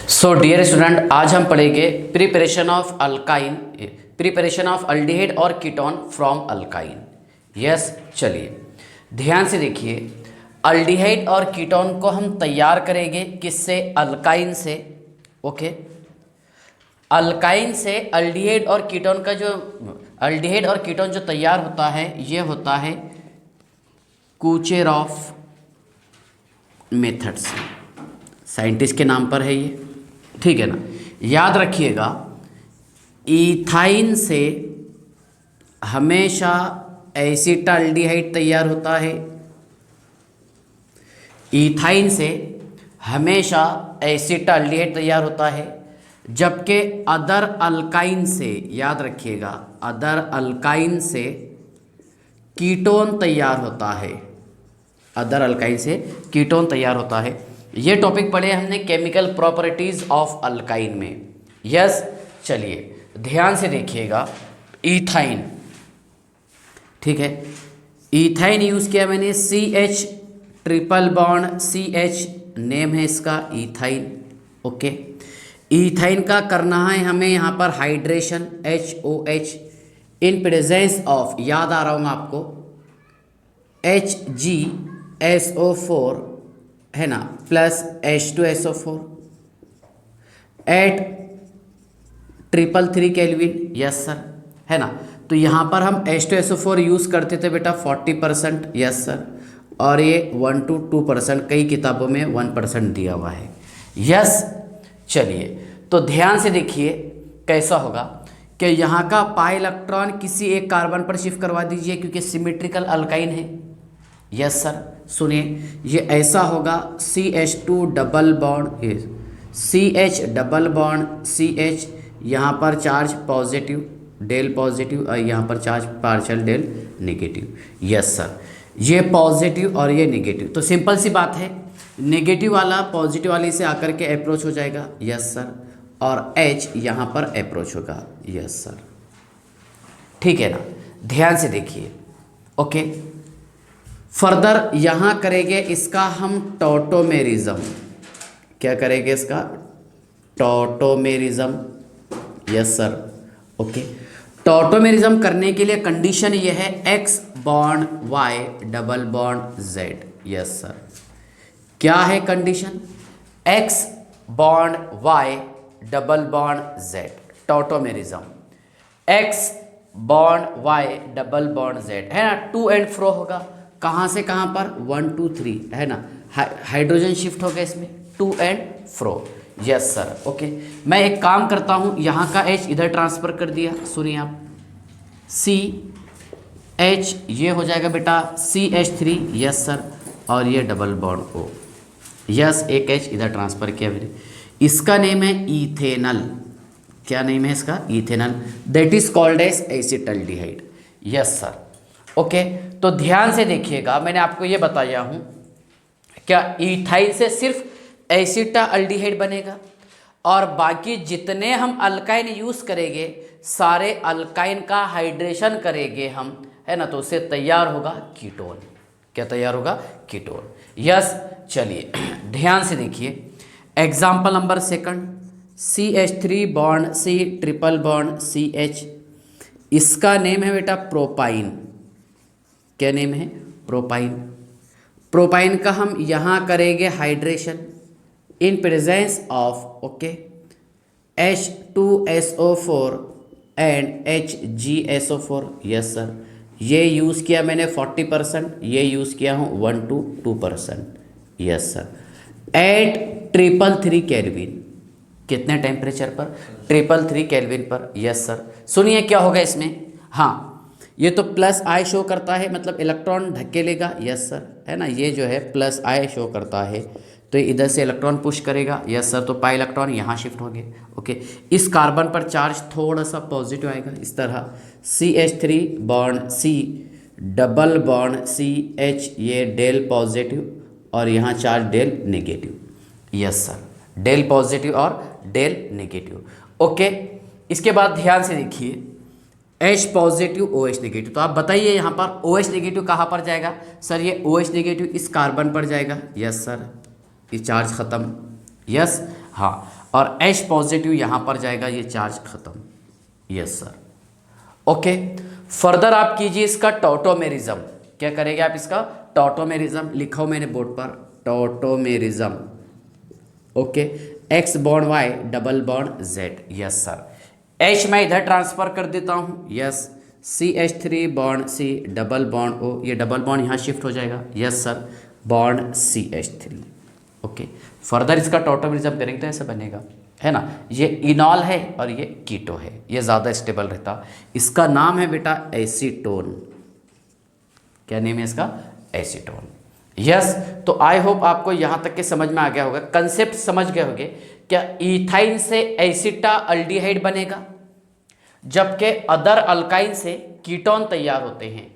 So dear student, आज हम पढ़ेंगे preparation of alkyne, preparation of aldehyde और कीटोन फ्रॉम अल्काइन। यस, चलिए ध्यान से देखिए। अल्डिहाइड और कीटोन को हम तैयार करेंगे किससे? अल्काइन से। ओके, अल्काइन से अल्डिहाइड और कीटोन का जो अल्डिहाइड और कीटोन जो तैयार होता है ये होता है कुचेरॉफ मेथड से। साइंटिस्ट के नाम पर है ये, ठीक है ना। याद रखिएगा, इथाइन से हमेशा एसिटाल्डिहाइड तैयार होता है। इथाइन से हमेशा एसिटाल्डिहाइड तैयार होता है, जबकि अदर अल्काइन से, याद रखिएगा, अदर अल्काइन से कीटोन तैयार होता है। अदर अल्काइन से कीटोन तैयार होता है। ये टॉपिक पढ़े हमने केमिकल प्रॉपर्टीज ऑफ अल्काइन में। यस, चलिए ध्यान से देखिएगा। इथाइन, ठीक है, इथाइन यूज़ किया मैंने। CH triple bond CH name है इसका, इथाइन। ओके, इथाइन का करना है हमें यहाँ पर hydration, HOH in presence of, याद आ रहा होगा आपको, HgSO4 है ना, plus H2SO4 at 333 kelvin. Yes sir, है ना। तो यहाँ पर हम H2SO4 यूज़ करते थे बेटा 40%। यस सर, और ये 1 to 2%, कई किताबों में 1% दिया हुआ है। यस, चलिए तो ध्यान से देखिए कैसा होगा कि यहाँ का पाई इलेक्ट्रॉन किसी एक कार्बन पर शिफ्ट करवा दीजिए क्योंकि सिमेट्रिकल अल्काइन है। यस सर, सुनिए, ये ऐसा होगा CH2 डबल बॉन्ड, ये CH डबल बॉन्ड CH, यहाँ पर चार्ज पॉजिटिव, डेल पॉजिटिव, और यहाँ पर charge partial del negative. Yes sir, ये पॉजिटिव और ये नेगेटिव, तो सिंपल सी बात है, नेगेटिव वाला पॉजिटिव वाले से आकर के अप्रोच हो जाएगा। यस सर, और H यहाँ पर अप्रोच होगा। यस सर, ठीक है ना। ध्यान से देखिए। ओके, फर्दर यहाँ करेंगे इसका हम टॉटोमेरिज्म। क्या करेंगे इसका? Tautomerism. Yes sir, okay. Tautomerism करने के लिए कंडीशन ये है X bond Y double bond Z। Yes sir, क्या है condition? X bond Y double bond Z, tautomerism. X bond Y double bond Z है ना, टू एंड फ्रो होगा। कहाँ से कहाँ पर? 1 2 3 है ना, हाइड्रोजन शिफ्ट हो गया इसमें, to and fro. Yes sir, okay. मैं एक काम करता हूँ, यहाँ का H इधर ट्रांसफ़र कर दिया। सुनिए आप, CH ये हो जाएगा बेटा CH3। यस सर, और ये डबल बॉन्ड O। यस, एक H इधर ट्रांसफ़र किया मैंने। इसका नेम है इथेनल। क्या नेम है इसका? Ethanal. That is called as acetaldehyde. Yes sir, okay. तो ध्यान से देखिएगा, मैंने आपको ये बताया हूँ, क्या इथाइल से सिर्फ एसिटाल्डिहाइड बनेगा और बाकी जितने हम अल्काइन यूज़ करेंगे सारे अल्काइन का हाइड्रेशन करेंगे हम, है ना, तो उससे तैयार होगा कीटोन। क्या तैयार होगा? कीटोन। यस, चलिए ध्यान से देखिए। Example number 2, CH3 bond C triple bond CH, इसका नेम है बेटा प्रोपाइन। क्या नेम है? प्रोपाइन। प्रोपाइन का हम यहाँ करेंगे hydration in presence of, okay, H2SO4 and HgSO4। Yes sir, ये यूज़ किया मैंने 40%, ये यूज़ किया हूँ 1 to 2%। Yes sir, at 333 kelvin. कितने टेम्परेचर पर? 333 केल्विन पर। यस सर, सुनिए क्या होगा इसमें। हाँ, ये तो प्लस I शो करता है, मतलब इलेक्ट्रॉन धकेलेगा। यस सर, है ना, ये जो है प्लस I शो करता है, तो इधर से इलेक्ट्रॉन पुश करेगा। यस सर, तो पाई इलेक्ट्रॉन यहाँ शिफ्ट होंगे। ओके, इस कार्बन पर चार्ज थोड़ा सा पॉजिटिव आएगा, इस तरह CH3 bond C double bond CH, ये डेल पॉजिटिव और यहाँ charge del negative. Yes sir, del positive और डेल नेगेटिव। ओके, इसके बाद ध्यान से देखिए, H पॉजिटिव OH नेगेटिव। तो आप बताइए यहाँ पर OH नेगेटिव कहाँ पर जाएगा? सर ये OH नेगेटिव इस कार्बन पर जाएगा। यस सर, ये चार्ज ख़त्म। यस, हाँ। और H पॉजिटिव यहाँ पर जाएगा, ये चार्ज खत्म। Yes sir. ओके, फर्दर आप कीजिए इसका टॉटोमेरिज्म। क्या करेंगे आप इसका टॉटोमेरिज्म? लिखा हो मैंने बोर्ड पर, tautomerism. Okay, X bond Y double bond Z. Yes sir. H मैं इधर ट्रांसफर कर देता हूँ। Yes, CH3 bond C double bond O, ये डबल बॉन्ड यहाँ शिफ्ट हो जाएगा। Yes sir, bond CH3। Okay, further इसका टॉटोमेरिज्म करेंगे तो ऐसा बनेगा, है ना। ये इनॉल है और ये कीटो है, ये ज़्यादा स्टेबल रहता। इसका नाम है बेटा एसीटोन। क्या नेम है इसका? एसीटोन। यस, तो आई होप आपको यहाँ तक के समझ में आ गया होगा, कंसेप्ट समझ गए होंगे। क्या इथाइन से एसिटाल्डिहाइड बनेगा, जबकि अदर अल्काइन से कीटोन तैयार होते हैं,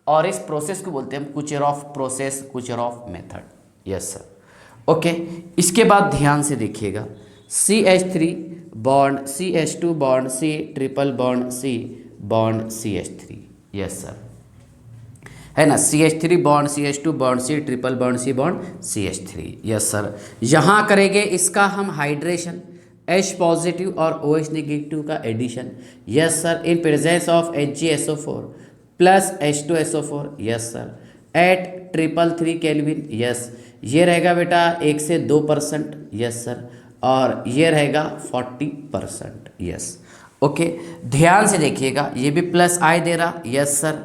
और इस प्रोसेस को बोलते हैं हम Kucherov process, Kucherov method. Yes sir. Okay, इसके बाद ध्यान से देखिएगा, CH3 bond CH2 bond C triple bond C bond CH3। Yes sir, है ना। CH3 bond CH2 bond C triple bond C bond CH3। Yes sir. यहाँ करेंगे इसका हम हाइड्रेशन, H पॉजिटिव और OH नेगेटिव का addition. Yes sir, in presence of HgSO4 plus H2SO4। Yes sir, at 333 kelvin. Yes, ये रहेगा बेटा 1 से 2%। यस सर, और ये रहेगा 40%। यस। ओके, ध्यान से देखिएगा, ये भी प्लस आई दे रहा। यस सर,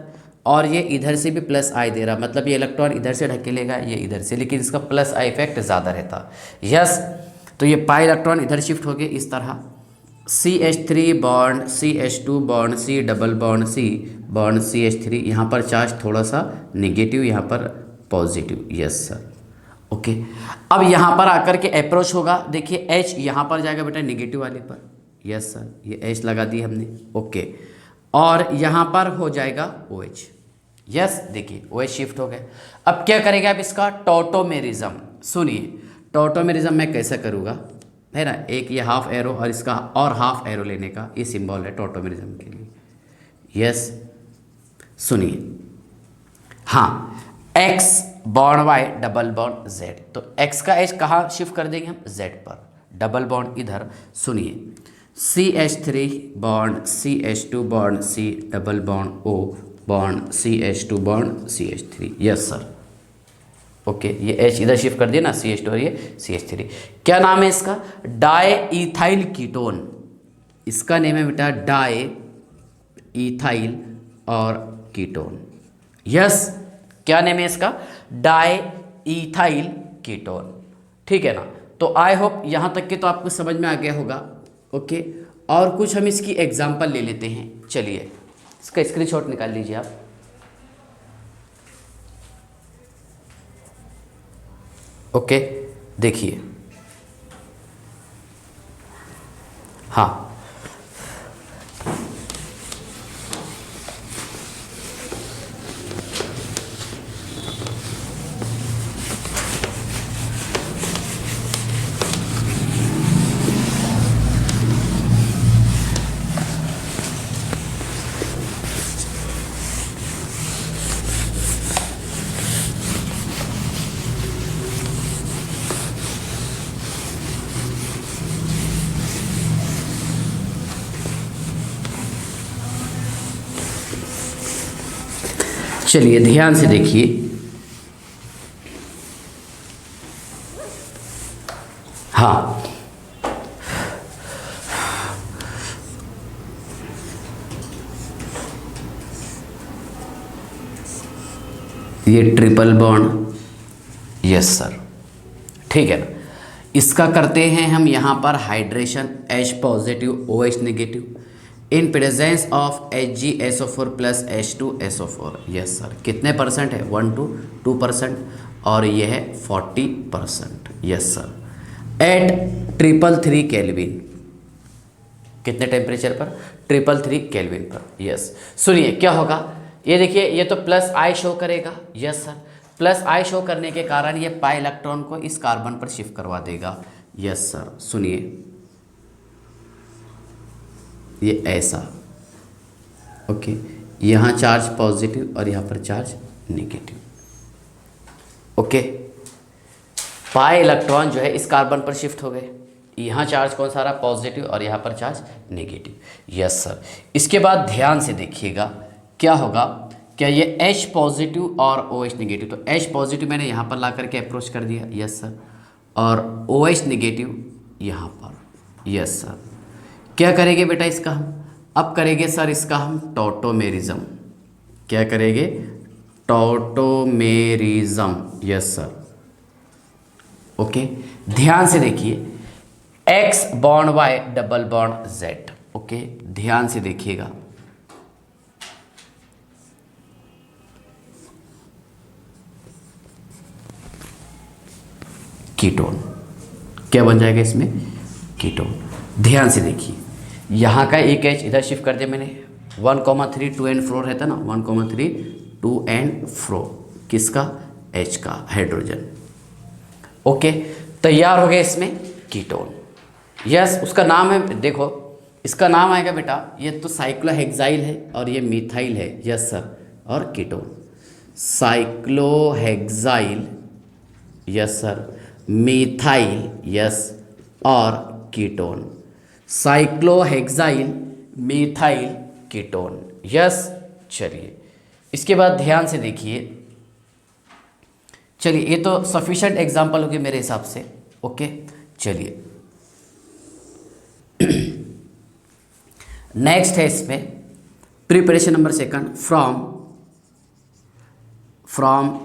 और ये इधर से भी प्लस आई दे रहा, मतलब ये इलेक्ट्रॉन इधर से ढकेलेगा, ये इधर से, लेकिन इसका प्लस आई इफेक्ट ज़्यादा रहता। यस, तो ये पाई इलेक्ट्रॉन इधर शिफ्ट हो गए इस तरह। CH3 bond CH2 bond C double bond C bond CH3, यहाँ पर चार्ज थोड़ा सा नेगेटिव, यहाँ पर पॉजिटिव। Yes sir. ओके, अब यहाँ पर आकर के अप्रोच होगा। देखिए H यहाँ पर जाएगा बेटा नेगेटिव वाले पर। यस सर, ये H लगा दी हमने। ओके, और यहाँ पर हो जाएगा OH। यस, देखिए OH शिफ्ट हो गए। अब क्या करेंगे आप इसका टॉटोमेरिज्म? सुनिए, टॉटोमेरिज्म मैं कैसे करूँगा, है ना। एक ये हाफ एरो और इसका और हाफ एरो लेने का ये सिंबल है टॉटोमेरिज्म के लिए। यस, सुनिए, हाँ, X bond Y double bond Z, तो X का H कहाँ शिफ्ट कर देंगे हम? Z पर, डबल बॉन्ड इधर। सुनिए, CH3 bond CH2 bond C double bond O bond CH2 bond CH3। Yes sir. Okay, ये H इधर शिफ्ट कर दिया ना, CH2 और ये CH3। क्या नाम है इसका? Di ethyl ketone. इसका नेम है बेटा डाई इथाइल और कीटोन। यस, क्या नेम है इसका? Di ethyl ketone. ठीक है ना। तो आई होप यहाँ तक के तो आपको समझ में आ गया होगा। ओके, और कुछ हम इसकी एग्जांपल ले लेते हैं। चलिए, इसका स्क्रीनशॉट निकाल लीजिए आप। ओके, देखिए, हाँ, चलिए ध्यान से देखिए। हाँ, ये ट्रिपल बॉन्ड। यस सर, ठीक है ना। इसका करते हैं हम यहाँ पर hydration, H positive OH negative in presence of HgSO4 plus H2SO4। Yes sir, कितने परसेंट है? 1 to 2%, और यह है 40%। Yes sir, at 333 kelvin. कितने टेम्परेचर पर? 333 केल्विन पर। यस, सुनिए क्या होगा, ये देखिए, ये तो प्लस आई शो करेगा। Yes sir, plus I show करने के कारण ये पाई इलेक्ट्रॉन को इस कार्बन पर शिफ्ट करवा देगा। यस सर, सुनिए, ये ऐसा। ओके, यहाँ चार्ज पॉजिटिव और यहाँ पर charge negative. Okay, pi electron जो है इस कार्बन पर शिफ्ट हो गए। यहाँ चार्ज कौन सा रहा, पॉजिटिव, और यहाँ पर चार्ज नेगेटिव। Yes sir. इसके बाद ध्यान से देखिएगा क्या होगा, क्या ये H पॉजिटिव और OH नेगेटिव, तो H पॉजिटिव मैंने यहाँ पर ला करके अप्रोच कर दिया, यस सर, और OH नेगेटिव यहाँ पर, यस सर। क्या करेंगे बेटा इसका हम, अब करेंगे सर इसका हम टॉटोमेरिज्म। क्या करेंगे, टॉटोमेरिज्म, यस सर। ओके, ध्यान से देखिए, X bond Y double bond Z। Okay, ध्यान से देखिएगा, कीटोन। क्या बन जाएगा इसमें, कीटोन। ध्यान से देखिए, यहाँ का एक H इधर शिफ्ट कर दिया मैंने, 1,3 टू एंड फ्रो रहता ना, 1,3 टू एंड फ्रो, किसका, H का, हाइड्रोजन। ओके, तैयार हो गया इसमें कीटोन। यस, उसका नाम है, देखो इसका नाम आएगा बेटा, ये तो साइक्लोहेक्साइल है और ये मिथाइल है, यस सर, और ketone, cyclohexyl, yes sir, methyl, yes, और ketone, cyclohexyl, methyl, ketone, yes. चलिए इसके बाद ध्यान से देखिए, चलिए ये तो सफिशिएंट एग्जांपल हो गए मेरे हिसाब से। ओके, चलिए नेक्स्ट है इसमें प्रिपरेशन नंबर 2 फ्रॉम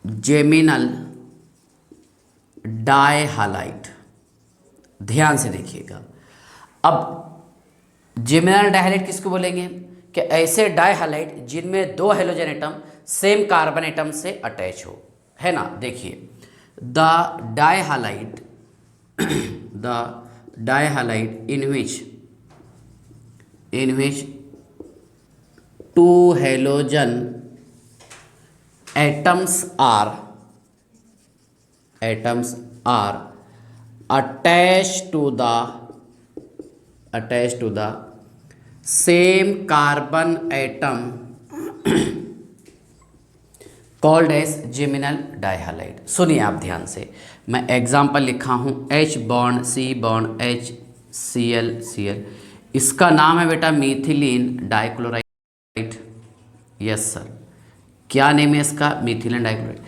जेमिनल डाइहालाइड। ध्यान से देखिएगा, अब जेमिनल डाइहालाइड किसको बोलेंगे, कि ऐसे डाइहालाइड जिनमें 2 halogen atom same carbon atom से अटैच हो, है ना। देखिए, the डाइहालाइड in which 2 halogen atoms are attached to the same carbon atom called as geminal dihalide। सुनिए आप ध्यान से, मैं एग्जाम्पल लिखा हूँ, H bond C bond H Cl, इसका नाम है बेटा मीथिलीन डाइक्लोराइड। यस सर, क्या नेम है इसका, मीथिलीन डाइक्लोराइड।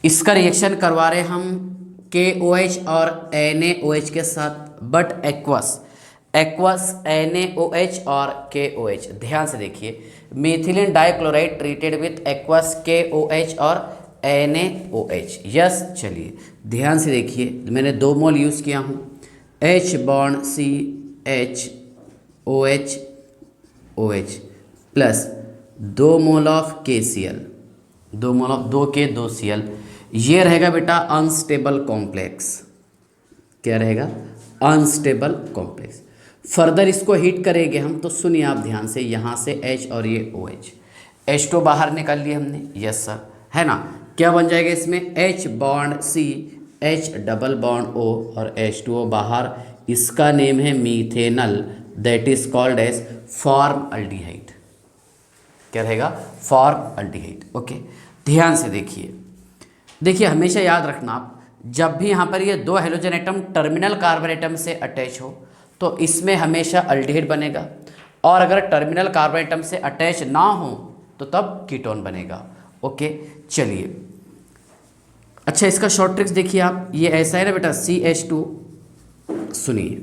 इसका रिएक्शन करवा रहे हम KOH और NaOH के साथ, बट एक्वस NaOH और KOH। ध्यान से देखिए, methylene dichloride treated with aqueous KOH और NaOH। यस, चलिए ध्यान से देखिए, मैंने 2 मोल यूज़ किया हूँ, H bond C H OH plus 2 mole of KCl, 2 mole of 2 के 2 Cl। ये रहेगा बेटा अनस्टेबल कॉम्प्लेक्स। क्या रहेगा, अनस्टेबल कॉम्प्लेक्स। फर्दर इसको हीट करेंगे हम, तो सुनिए आप ध्यान से, यहाँ से H और ये OH, H2 बाहर निकाल लिया हमने, यस सर, है ना। क्या बन जाएगा इसमें, H bond C H double bond O और H2O बाहर, इसका नेम है methanal, that is called as फॉर्मअल्डिहाइड। क्या रहेगा, फॉर्मअल्डिहाइड। ओके, ध्यान से देखिए, हमेशा याद रखना आप, जब भी यहाँ पर ये 2 halogen atom terminal carbon atom से अटैच हो तो इसमें हमेशा अल्डिहाइड बनेगा, और अगर टर्मिनल कार्बन एटम से अटैच ना हो तो तब कीटोन बनेगा। ओके, चलिए, अच्छा इसका शॉर्ट ट्रिक्स देखिए आप, ये ऐसा है ना बेटा, CH2, सुनिए,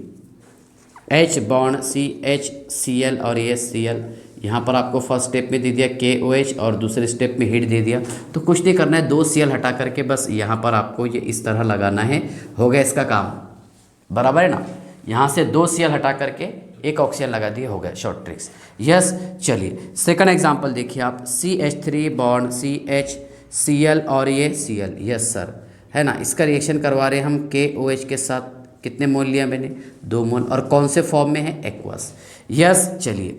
H bond C H Cl और ये Cl, यहाँ पर आपको फर्स्ट स्टेप में दे दिया KOH और दूसरे स्टेप में हीट दे दिया, तो कुछ नहीं करना है, 2 Cl हटा करके बस यहाँ पर आपको ये इस तरह लगाना है, हो गया इसका काम, बराबर है ना। यहाँ से 2 Cl हटा करके एक ऑक्सीजन लगा दिए, हो गया शॉर्ट ट्रिक्स। यस, चलिए सेकंड एग्जांपल देखिए आप, CH3 bond C H Cl और ये Cl, यस सर, है ना। इसका रिएक्शन करवा रहे हम KOH के साथ, कितने मोल लिया मैंने, 2 मोल, और कौन से फॉर्म में है, एक्वस। यस, चलिए,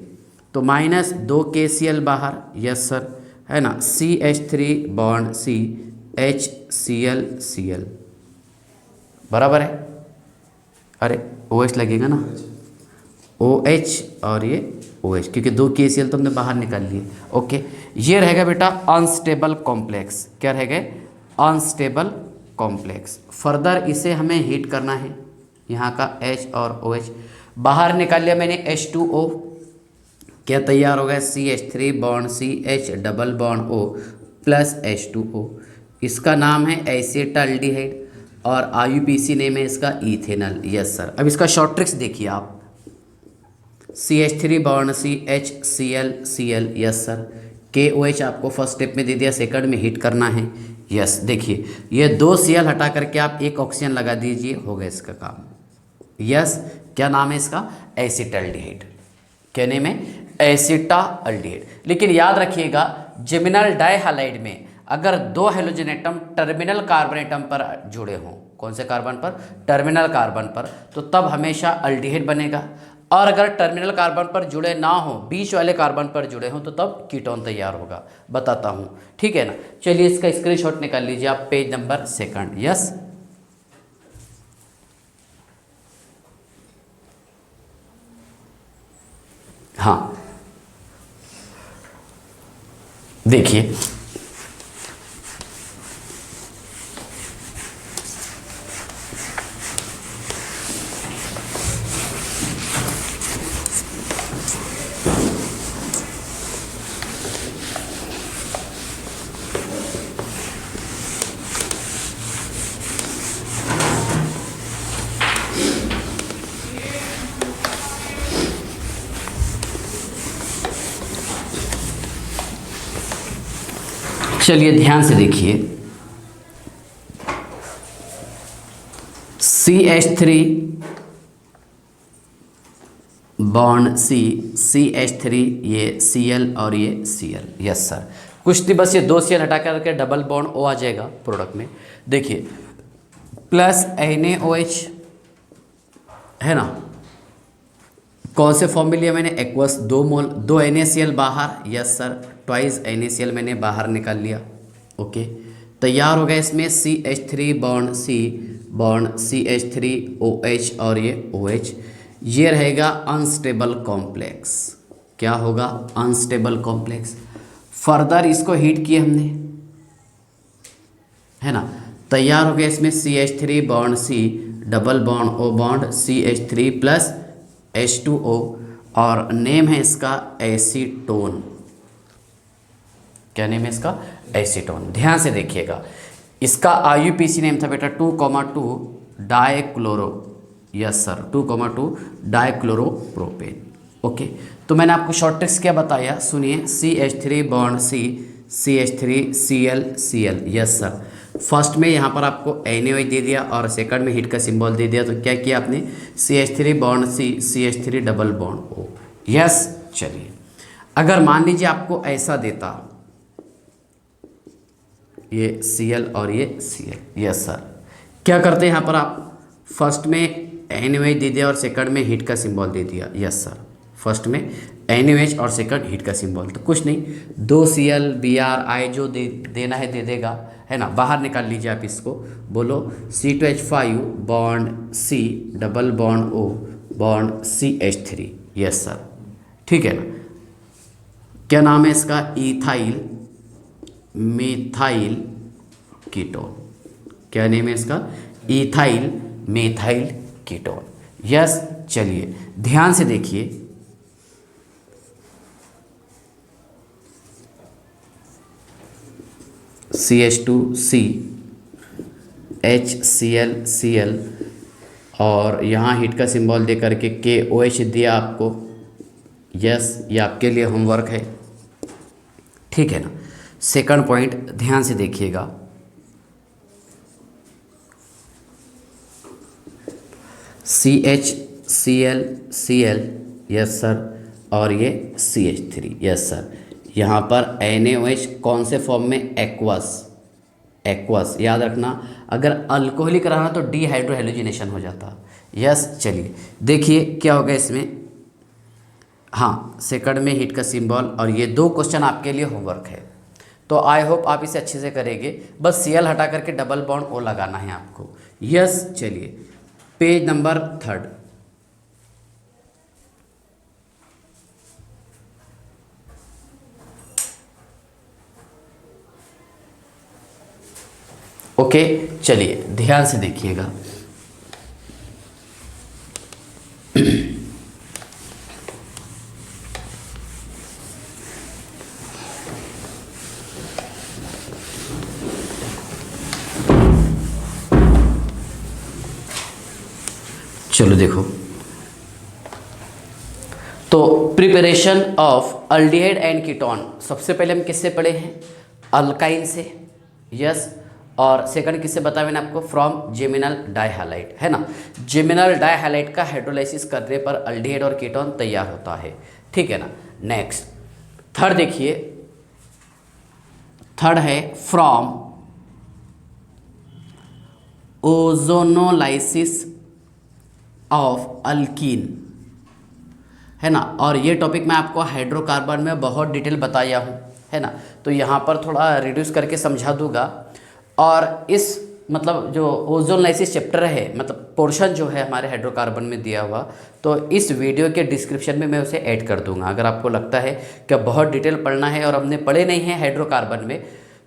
तो -2 KCl बाहर, यस सर, है ना, CH3 bond C H Cl, बराबर है, अरे OH लगेगा ना, OH और ये OH, क्योंकि 2 KCl तो हमने बाहर निकाल लिए। ओके, ये रहेगा बेटा अनस्टेबल कॉम्प्लेक्स। क्या रहेगा, अनस्टेबल कॉम्प्लेक्स। फर्दर इसे हमें हीट करना है, यहाँ का H और OH बाहर निकाल लिया मैंने H2O, क्या तैयार हो गया CH3 bond CH double bond O plus H2O। इसका नाम है एसिटाल्डिहाइड और IUPAC नेम है इसका इथेनॉल। Yes sir. अब इसका शॉर्ट ट्रिक्स देखिए आप, CH3 bond CH Cl। Yes sir. KOH आपको फर्स्ट स्टेप में दे दिया, सेकंड में हीट करना है। यस देखिए ये 2 Cl हटा करके आप एक ऑक्सीजन लगा दीजिए, हो गया इसका काम। यस क्या नाम है इसका, एसिटाल्डिहाइड। क्या नेम है, एसिटाल्डिहाइड। लेकिन याद रखिएगा जिमिनल डाइहालाइड में अगर 2 halogen atom terminal carbon atom पर जुड़े हों, कौन से कार्बन पर, टर्मिनल कार्बन पर, तो तब हमेशा अल्डिहाइड बनेगा। और अगर टर्मिनल कार्बन पर जुड़े ना हो, बीच वाले कार्बन पर जुड़े हों, तो तब कीटोन तैयार होगा। बताता हूँ, ठीक है ना। चलिए इसका स्क्रीनशॉट निकाल लीजिए आप, पेज नंबर 2। यस हाँ देखिए चलिए ध्यान से देखिए, CH3 बॉन्ड CH3 ये Cl और ये Cl। Yes sir. कुछ नहीं, बस ये 2 Cl हटा करके डबल बॉन्ड O आ जाएगा प्रोडक्ट में। देखिए प्लस NaOH है ना, कौन से फॉर्म में लिया मैंने, एक्वस 2 मोल, 2 NaCl बाहर। यस सर, ट्वाइस NaCl मैंने बाहर निकाल लिया। ओके तैयार हो गया इसमें CH3 bond C bond CH3OH और ये OH। ये रहेगा अनस्टेबल कॉम्प्लेक्स। क्या होगा, अनस्टेबल कॉम्प्लेक्स। फर्दर इसको हीट किए हमने, है ना। तैयार हो गया इसमें CH3 bond C double bond O bond CH3 plus H2O और नेम है इसका एसीटोन। क्या नेम है इसका, एसीटोन। ध्यान से देखिएगा, इसका IUPAC नेम था बेटा 2,2 डाइक्लोरो। Yes sir, 2,2 डाइक्लोरोप्रोपेन। ओके तो मैंने आपको शॉर्ट ट्रिक्स क्या बताया, सुनिए। CH3 bond C CH3 Cl। Yes sir. First में यहाँ पर आपको NaOH दे दिया और सेकंड में हीट का सिंबल दे दिया, तो क्या किया आपने, CH3 bond C CH3 double bond O। Yes चलिए, अगर मान लीजिए आपको ऐसा देता, ये Cl और ये Cl। यस सर, क्या करते हैं यहाँ पर आप, फर्स्ट में NaOH दे दिया और सेकंड में हीट का सिंबल दे दिया। यस सर, फर्स्ट में NaOH और सेकंड हीट का सिंबल, तो कुछ नहीं, 2 Cl Br जो देना है दे देगा, है ना। बाहर निकाल लीजिए आप इसको, बोलो C2H5 bond C double bond O bond CH3। Yes sir, ठीक है ना। क्या नाम है इसका, इथाइल मिथाइल कीटोन। क्या नेम है इसका, इथाइल मिथाइल कीटोन। यस चलिए ध्यान से देखिए, CH2C HCl और यहाँ हीट का सिंबल दे करके KOH दिया आपको। यस ये आपके लिए होमवर्क है, ठीक है ना। सेकंड पॉइंट ध्यान से देखिएगा, CHCl यस सर और ये CH3। यस सर, यहाँ पर NaOH कौन से फॉर्म में, एक्वस। याद रखना, अगर अल्कोहलिक रहना तो डिहाइड्रोहेलोजिनेशन हो जाता। यस चलिए देखिए क्या होगा इसमें, हाँ सेकंड में हीट का सिंबल, और ये 2 क्वेश्चन आपके लिए होमवर्क है, तो आई होप आप इसे अच्छे से करेंगे। बस Cl हटा करके डबल बॉन्ड O लगाना है आपको। यस चलिए पेज नंबर 3। ओके चलिए ध्यान से देखिएगा, चलो देखो, तो preparation of aldehyde and ketone, सबसे पहले हम किससे पढ़े हैं? अल्काइन से, यस। और सेकंड किससे बताया मैंने आपको? फ्रॉम जेमिनल डाइहैलाइड, है ना। जेमिनल डाइहैलाइड का हाइड्रोलाइसिस करने पर अल्डिहाइड और कीटोन तैयार होता है, ठीक है ना। नेक्स्ट थर्ड देखिए, थर्ड है फ्रॉम ओजोनोलाइसिस ऑफ अल्कीन, है ना। और ये टॉपिक मैं आपको हाइड्रोकार्बन में बहुत डिटेल बताया हूँ, है ना। तो यहाँ पर थोड़ा रिड्यूस करके समझा दूंगा। और इस मतलब जो ओजोनलाइसिस चैप्टर है, मतलब पोर्शन जो है हमारे हाइड्रोकार्बन में दिया हुआ, तो इस वीडियो के डिस्क्रिप्शन में मैं उसे ऐड कर दूंगा। अगर आपको लगता है कि बहुत डिटेल पढ़ना है और हमने पढ़े नहीं है हाइड्रोकार्बन में,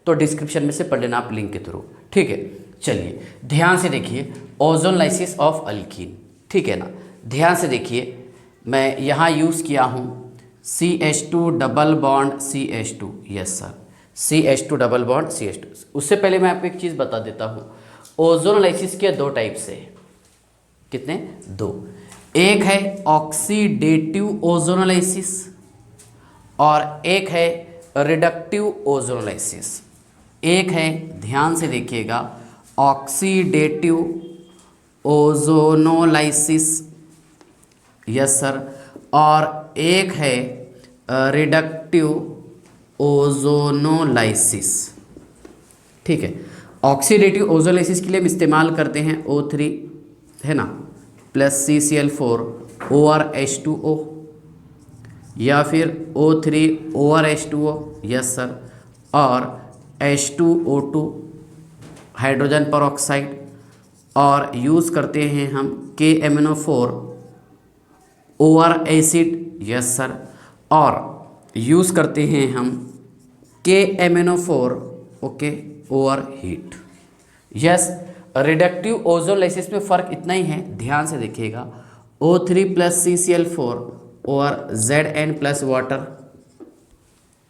तो डिस्क्रिप्शन में से पढ़ लेना आप लिंक के थ्रू, ठीक है। चलिए ध्यान से देखिए, ओजोनलाइसिस ऑफ अल्कीन, ठीक है ना। ध्यान से देखिए, मैं यहाँ यूज़ किया हूँ CH2 double bond CH2, yes sir, CH2 double bond CH2। उससे पहले मैं आपको एक चीज़ बता देता हूँ, ओजोनलाइसिस के दो टाइप्स है। कितने? दो। एक है ऑक्सीडेटिव ओजोनलाइसिस और एक है रिडक्टिव ओजोनलाइसिस। एक है, ध्यान से देखिएगा, ऑक्सीडेटिव ओजोनोलाइसिस, यस सर, और एक है रिडक्टिव ओजोनोलाइसिस, ठीक है। ऑक्सीडेटिव ओजोनलाइसिस के लिए हम इस्तेमाल करते हैं O3, है ना, प्लस CCl4 ORH2O, या फिर O3 ORH2O, यस सर, और H2O2 हाइड्रोजन पर ऑक्साइड, और यूज़ करते हैं हम KMnO4 OR acid, yes sir, और यूज़ करते हैं हम KMnO4 okay OR heat, yes. Reductive ozonolysis में फ़र्क इतना ही है, ध्यान से देखिएगा, O3 प्लस CCl4 और Zn plus water,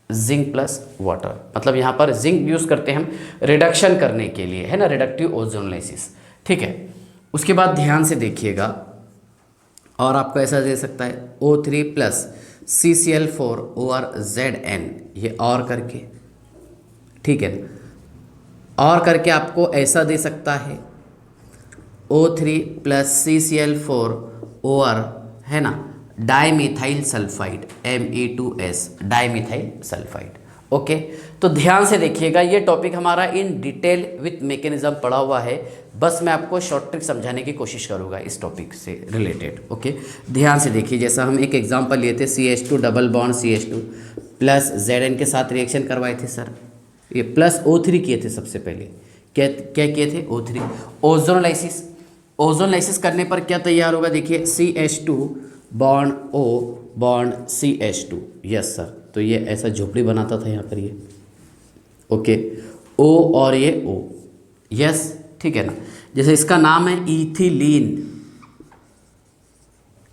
zinc plus water, मतलब यहाँ पर जिंक यूज़ करते हैं हम रिडक्शन करने के लिए, है ना, रिडक्टिव ओजोनलाइसिस, ठीक है। उसके बाद ध्यान से देखिएगा, और आपको ऐसा दे सकता है O3 प्लस CCl4 और Zn, ये और करके, ठीक है, और करके आपको ऐसा दे सकता है O3 प्लस CCl4 और, है ना, dimethyl sulphide Me2S, dimethyl sulphide, okay. तो ध्यान से देखिएगा, ये टॉपिक हमारा इन डिटेल विथ मैकेनिज्म पढ़ा हुआ है, बस मैं आपको शॉर्ट ट्रिक समझाने की कोशिश करूँगा इस टॉपिक से रिलेटेड, ओके। ध्यान से देखिए, जैसा हम एक एग्जांपल लिए थे, CH2 double bond CH2 plus Zn के साथ रिएक्शन करवाए थे सर, ये प्लस O3 किए थे सबसे पहले, क्या क्या किए थे? O3। ओजोनलाइसिस, ओजोनलाइसिस करने पर क्या तैयार होगा? देखिए CH2 bond O bond CH2, yes sir, तो ये ऐसा झोपड़ी बनाता था यहाँ पर ये, ओके, O और ये O, यस, ठीक है ना। जैसे इसका नाम है इथिलीन,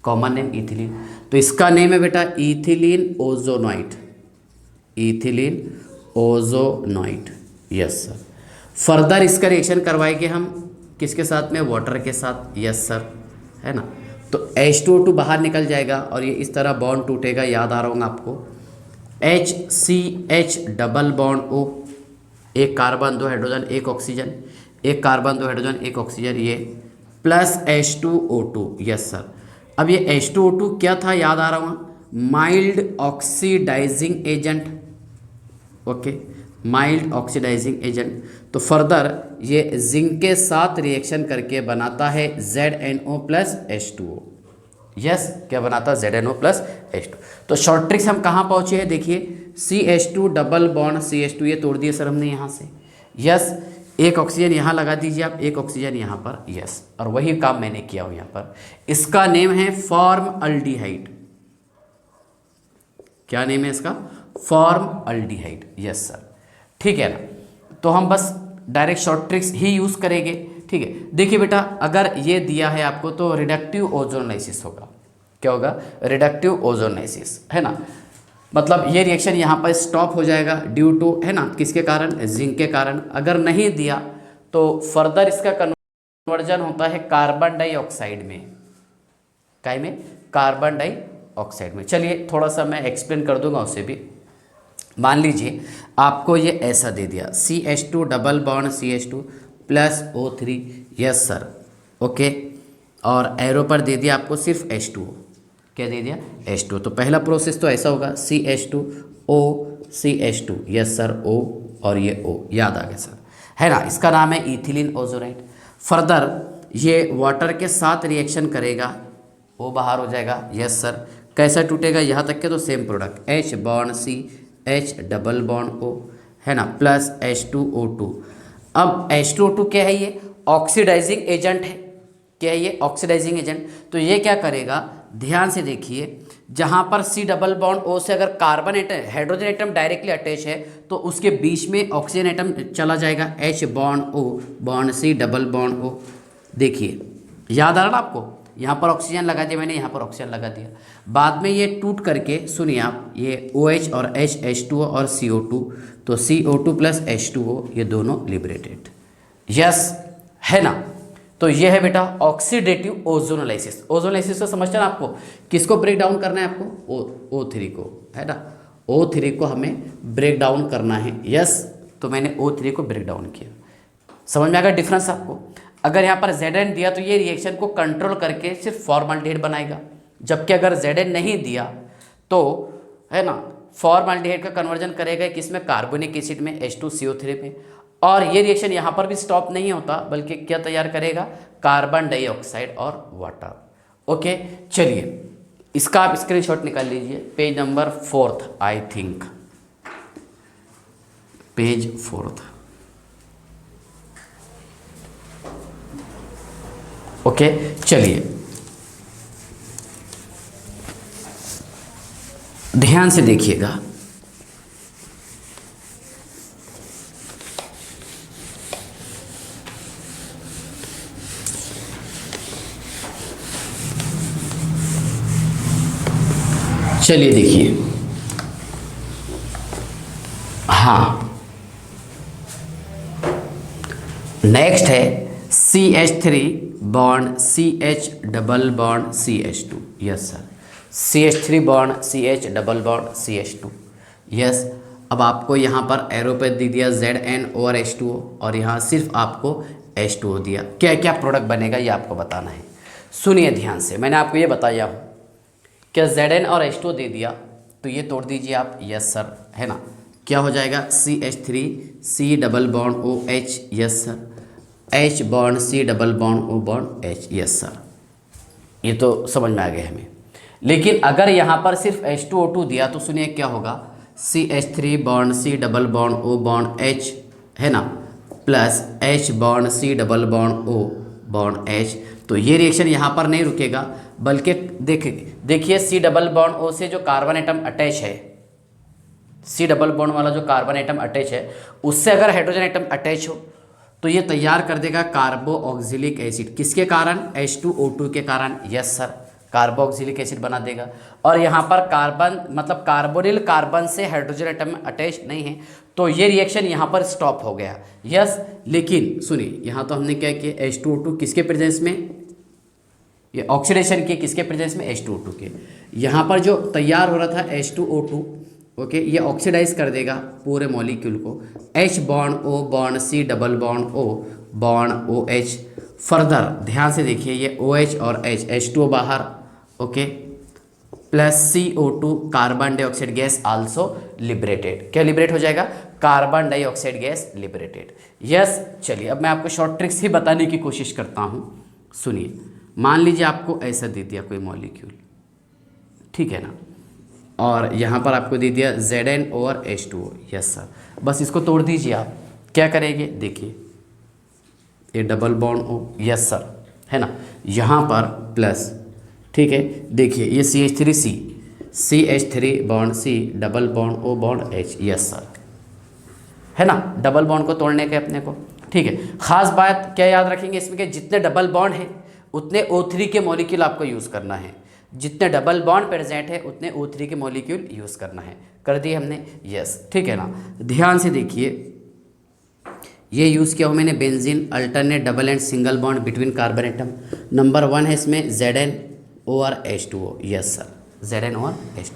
कॉमन नेम इथिलीन, तो इसका नेम है बेटा ethylene ozonide, ethylene ozonide, yes sir. Further इसका रिएक्शन करवाएंगे हम किसके साथ में? वाटर के साथ, यस सर, है ना। तो H2O2 बाहर निकल जाएगा और ये इस तरह बॉन्ड टूटेगा, याद आ रहा होगा आपको, HCH डबल बॉन्ड O, एक कार्बन दो हाइड्रोजन एक ऑक्सीजन, एक कार्बन दो हाइड्रोजन एक ऑक्सीजन, ये प्लस H2O2, यस सर। अब ये H2O2 क्या था, याद आ रहा होगा, mild oxidising agent, okay, mild oxidising agent. तो फर्दर ये जिंक के साथ रिएक्शन करके बनाता है ZnO प्लस H2O, यस, क्या बनाता है? ZnO plus H2। तो शॉर्ट ट्रिक्स हम कहाँ पहुँचे हैं? देखिए CH2 डबल बॉन्ड CH2, ये तोड़ दिए सर हमने यहाँ से, यस, एक ऑक्सीजन यहाँ लगा दीजिए आप, एक ऑक्सीजन यहाँ पर, यस, और वही काम मैंने किया हूँ यहाँ पर। इसका नेम है फॉर्मअल्डिहाइड, क्या नेम है इसका? फॉर्मअल्डिहाइड, यस सर, ठीक है ना। तो हम बस डायरेक्ट शॉर्ट ट्रिक्स ही यूज़ करेंगे, ठीक है। देखिए बेटा, अगर ये दिया है आपको तो रिडक्टिव ओजोनलाइसिस होगा, क्या होगा? रिडक्टिव ओजोनलाइसिस, है ना, मतलब ये रिएक्शन यहाँ पर स्टॉप हो जाएगा ड्यू टू, है ना, किसके कारण? जिंक के कारण। अगर नहीं दिया तो फर्दर इसका कन्वर्जन होता है कार्बन डाइऑक्साइड में, काय में, कार्बन डाइऑक्साइड में। चलिए थोड़ा सा मैं एक्सप्लेन कर दूंगा उसे भी। मान लीजिए आपको ये ऐसा दे दिया CH2 double bond CH2 plus O3, yes sir, okay, और एरो पर दे दिया आपको सिर्फ H2O, क्या दे दिया, H2O। तो पहला प्रोसेस तो ऐसा होगा CH2O CH2, yes sir, O और ये O, याद आ गया सर, है ना, इसका नाम है इथिलीन ओजोनाइड। फर्दर ये वाटर के साथ रिएक्शन करेगा, O बाहर हो जाएगा, यस सर, कैसा टूटेगा, यहाँ तक के तो same product H bond C H double bond O, है ना, प्लस H2O2। अब H2O2 क्या है, ये ऑक्सीडाइजिंग एजेंट है, क्या है ये, ऑक्सीडाइजिंग एजेंट। तो ये क्या करेगा, ध्यान से देखिए, जहाँ पर C डबल बॉन्ड O से अगर carbon atom, hydrogen atom directly attach है तो उसके बीच में ऑक्सीजन एटम चला जाएगा, H bond O bond C double bond O। देखिए याद आ रहा ना आपको, यहाँ पर ऑक्सीजन लगा दिया मैंने, यहाँ पर ऑक्सीजन लगा दिया, बाद में ये टूट करके, सुनिए आप, ये OH और H H2O और CO2, तो CO2 प्लस H2O ये दोनों लिबरेटेड, यस, है ना। तो ये है बेटा ऑक्सीडेटिव ओजोनोलाइसिस। ओजोनोलाइसिस को समझते हैं ना आपको, किसको ब्रेक डाउन करना है आपको, O3 को, है ना, O3 को हमें ब्रेक डाउन करना है, यस। तो मैंने O3 को ब्रेक डाउन किया, समझ में आ गया डिफरेंस आपको। अगर यहाँ पर Zn दिया तो ये रिएक्शन को कंट्रोल करके सिर्फ फॉर्मल्डिहाइड बनाएगा, जबकि अगर Zn नहीं दिया तो, है ना, फॉर्मल्डिहाइड का कन्वर्जन करेगा किसमें, कार्बोनिक एसिड में H2CO3 में। और ये रिएक्शन यहाँ पर भी स्टॉप नहीं होता, बल्कि क्या तैयार करेगा, कार्बन डाइऑक्साइड और वाटर। ओके, चलिए इसका आप स्क्रीनशॉट निकाल लीजिए, page number 4 I think, page 4। Okay, चलिए ध्यान से देखिएगा, चलिए देखिए, हाँ, नेक्स्ट है CH3 bond CH double bond CH2, yes sir, CH3 bond CH double bond CH2, yes. अब आपको यहाँ पर एरो पे दे दिया Zn और H2O, और यहाँ सिर्फ आपको H2O दिया, क्या क्या प्रोडक्ट बनेगा ये आपको बताना है। सुनिए ध्यान से, मैंने आपको ये बताया हूँ, क्या Zn और H2O दे दिया तो ये तोड़ दीजिए आप, यस सर, है ना, क्या हो जाएगा, CH3 C double bond OH, yes sir, H bond C double bond O bond H, yes sir, ये तो समझ में आ गया हमें। लेकिन अगर यहाँ पर सिर्फ H2O2 दिया तो सुनिए क्या होगा, CH3 bond C double bond O bond H, है ना, plus H bond C double bond O bond H। तो ये रिएक्शन यहाँ पर नहीं रुकेगा, बल्कि देखिए C डबल बॉन्ड O से जो कार्बन एटम अटैच है, C डबल बॉन्ड वाला जो कार्बन एटम अटैच है, उससे अगर हाइड्रोजन एटम अटैच हो तो ये तैयार कर देगा कार्बो ऑक्सिलिक एसिड, किसके कारण, H2O2 के कारण, यस सर, कार्बो ऑक्सिलिक एसिड बना देगा। और यहाँ पर कार्बन मतलब कार्बोनिल कार्बन से हाइड्रोजन एटम अटैच नहीं है, तो ये रिएक्शन यहाँ पर स्टॉप हो गया, यस। लेकिन सुनिए, यहाँ तो हमने क्या किया, H2O2 किसके प्रेजेंस में, ये ऑक्सीडेशन के किसके प्रेजेंस में, H2O2 के। यहाँ पर जो तैयार हो रहा था H2O2, ओके, ये ऑक्सीडाइज कर देगा पूरे मॉलिक्यूल को, H bond O bond C double bond O bond OH। Further ध्यान से देखिए, ये OH और H, H2O बाहर, okay, plus CO2 carbon dioxide gas also liberated, क्या लिबरेट हो जाएगा, carbon dioxide gas liberated, yes. चलिए अब मैं आपको शॉर्ट ट्रिक्स ही बताने की कोशिश करता हूँ, सुनिए। मान लीजिए आपको ऐसा दे दिया कोई मॉलिक्यूल, ठीक है ना, और यहाँ पर आपको दे दिया Zn और H2O, यस सर, बस इसको तोड़ दीजिए आप, क्या करेंगे, देखिए ये double bond O, yes sir, है ना, यहाँ पर प्लस, ठीक है, देखिए ये CH3C, CH3 bond C double bond O bond H, yes sir, है ना, डबल बॉन्ड को तोड़ने के अपने को, ठीक है। खास बात क्या याद रखेंगे इसमें, कि जितने डबल बॉन्ड है उतने O3 के मॉलिक्यूल आपको यूज़ करना है, जितने डबल बॉन्ड प्रेजेंट है उतने O3 के मॉलिक्यूल यूज़ करना है, कर दिए हमने, यस, ठीक है ना। ध्यान से देखिए, ये यूज़ किया हो मैंने benzene alternate double and single bond between carbon atom. Number 1 है इसमें Zn O R H2O, yes sir, ZnOR H2,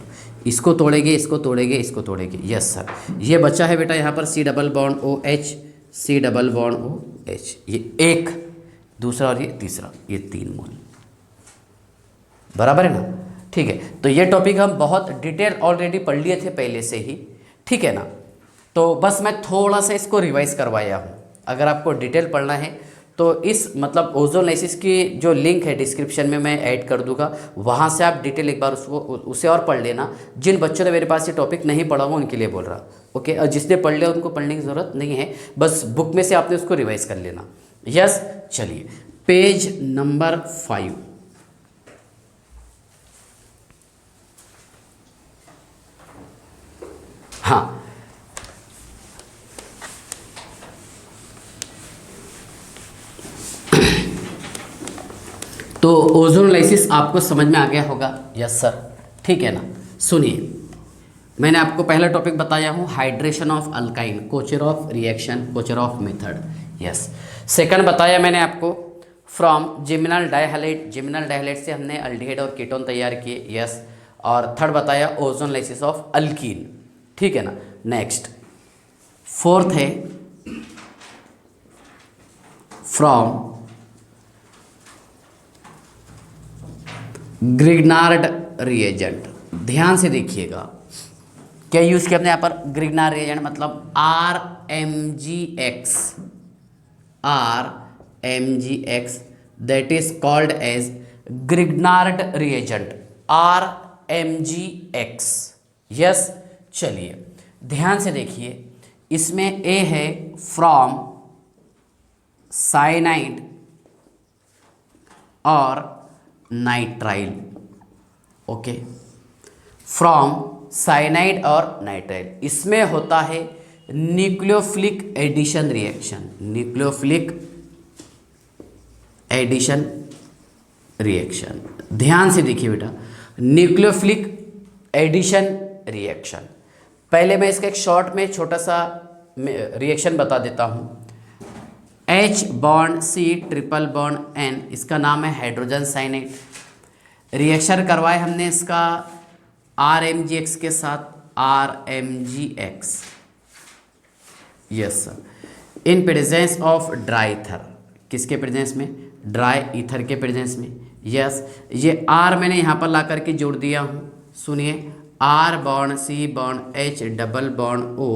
इसको तोड़ेंगे, इसको तोड़ेंगे, इसको तोड़ेंगे, यस सर। ये बच्चा है बेटा यहाँ पर C double bond OH, C double bond OH, ये एक, दूसरा और ये तीसरा, ये 3 मोल, बराबर है ना। ठीक है, तो ये टॉपिक हम बहुत डिटेल ऑलरेडी पढ़ लिए थे पहले से ही, ठीक है ना। तो बस मैं थोड़ा सा इसको रिवाइज करवाया हूँ। अगर आपको डिटेल पढ़ना है तो इस मतलब ओजोनलाइसिस की जो लिंक है डिस्क्रिप्शन में मैं ऐड कर दूंगा, वहाँ से आप डिटेल एक बार उसे और पढ़ लेना। जिन बच्चों ने मेरे पास ये टॉपिक नहीं पढ़ा हुआ उनके लिए बोल रहा, ओके। और जिसने पढ़ लिया उनको पढ़ने की ज़रूरत नहीं है, बस बुक में से आपने उसको रिवाइज कर लेना, यस। चलिए पेज नंबर 5, हाँ, तो ओजोनलाइसिस आपको समझ में आ गया होगा, यस सर, ठीक है ना। सुनिए, मैंने आपको पहला टॉपिक बताया हूँ hydration of alkyne, Kucherov reaction, Kucherov method, yes. Second बताया मैंने आपको फ्रॉम जिमिनल डाइहैलाइड, जिमिनल डाइहैलाइड से हमने अल्डिहाइड और कीटोन तैयार किए, यस। और थर्ड बताया ओजोनलाइसिस ऑफ अल्कीन, ठीक है ना। नेक्स्ट फोर्थ है फ्रॉम ग्रिग्नार्ड रिएजेंट, ध्यान से देखिएगा क्या यूज़ किया हमने यहाँ पर, ग्रिग्नार्ड रिएजेंट मतलब RMgX, RMgX, that is called as Grignard reagent, RMgX, yes. चलिए ध्यान से देखिए, इसमें ए है फ्रॉम साइनाइड और नाइट्राइल, ओके, फ्रॉम साइनाइड और नाइट्राइल। इसमें होता है nucleophilic addition reaction, nucleophilic addition reaction. ध्यान से देखिए बेटा, न्यूक्लियोफिलिक एडिशन रिएक्शन, पहले मैं इसका एक शॉर्ट में छोटा सा रिएक्शन बता देता हूँ। H bond C triple bond N, इसका नाम है हाइड्रोजन साइनेट। रिएक्शन करवाए हमने इसका RMgX के साथ, RMgX, yes sir, in presence of dry ether, किसके प्रेजेंस में, ड्राई ईथर के प्रेजेंस में, यस। ये R मैंने यहाँ पर ला करके जोड़ दिया हूँ, सुनिए, R bond C bond H double bond O,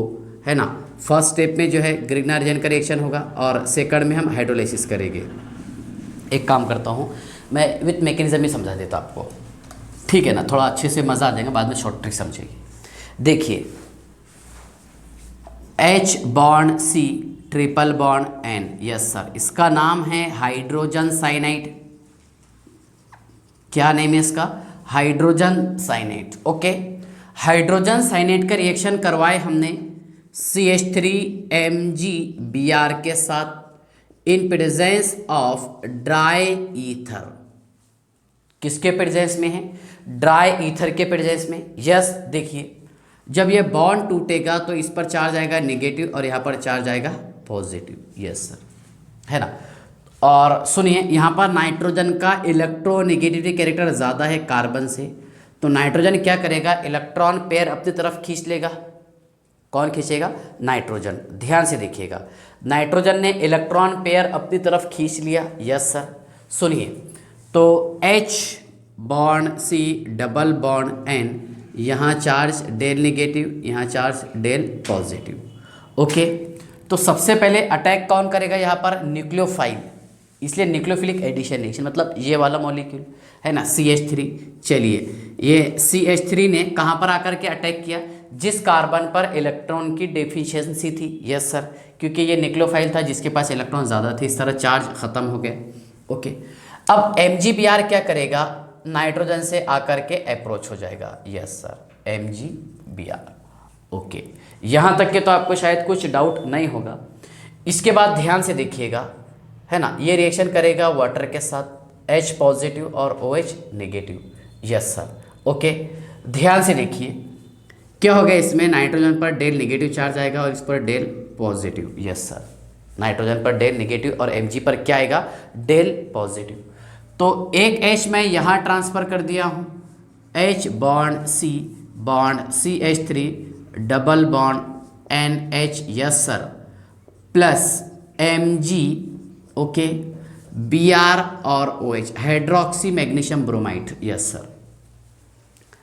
है ना। फर्स्ट स्टेप में जो है ग्रिग्नार्ड रिएजेंट का रिएक्शन होगा और सेकंड में हम हाइड्रोलाइसिस करेंगे। एक काम करता हूँ, मैं विथ मैकेनिज्म ही समझा देता आपको, ठीक है ना, थोड़ा अच्छे से मज़ा आ जाएगा, बाद में शॉर्ट ट्रिक समझेंगे। देखिए H bond C triple bond N, yes sir, इसका नाम है हाइड्रोजन साइनाइड। क्या नेम है इसका, hydrogen cyanide, okay. Hydrogen cyanide का रिएक्शन करवाए हमने CH3MgBr के साथ इन प्रेजेंस ऑफ ड्राई ईथर, किसके प्रेजेंस में है, ड्राई ईथर के प्रेजेंस में, यस। देखिए जब ये बॉन्ड टूटेगा तो इस पर चार्ज आएगा नेगेटिव और यहाँ पर चार्ज आएगा पॉजिटिव, यस सर, है ना। और सुनिए, यहाँ पर नाइट्रोजन का इलेक्ट्रोनेगेटिविटी कैरेक्टर ज़्यादा है कार्बन से, तो नाइट्रोजन क्या करेगा, इलेक्ट्रॉन पेयर अपनी तरफ खींच लेगा। कौन खींचेगा, नाइट्रोजन। ध्यान से देखिएगा, नाइट्रोजन ने इलेक्ट्रॉन पेयर अपनी तरफ खींच लिया, यस सर। सुनिए, तो H bond C double bond N, यहाँ चार्ज डेल नेगेटिव, यहाँ चार्ज डेल पॉजिटिव, ओके। तो सबसे पहले अटैक कौन करेगा यहाँ पर, न्यूक्लियोफाइल, इसलिए न्यूक्लियोफिलिक एडिशन रिएक्शन मतलब ये वाला मॉलिक्यूल है ना, CH3। चलिए ये CH3 ने कहाँ पर आकर के अटैक किया, जिस कार्बन पर इलेक्ट्रॉन की डेफिशिएंसी थी, यस सर, क्योंकि ये न्यूक्लियोफाइल था जिसके पास इलेक्ट्रॉन ज़्यादा थे, इस तरह चार्ज ख़त्म हो गया, ओके। अब MgBr क्या करेगा, नाइट्रोजन से आकर के अप्रोच हो जाएगा, यस सर, MgBr, ओके। यहाँ तक के तो आपको शायद कुछ डाउट नहीं होगा। इसके बाद ध्यान से देखिएगा, है ना, ये रिएक्शन करेगा वाटर के साथ, H पॉजिटिव और OH negative, yes sir, okay. ध्यान से देखिए क्या हो गया, इसमें नाइट्रोजन पर डेल नेगेटिव चार्ज आएगा और इस पर del positive, yes sir, nitrogen पर डेल नेगेटिव और Mg पर क्या आएगा, डेल पॉजिटिव। तो एक H मैं यहाँ ट्रांसफ़र कर दिया हूँ, H bond CH3 double bond NH, yes sir, plus Mg, okay, Br और OH, hydroxy magnesium bromide, yes sir,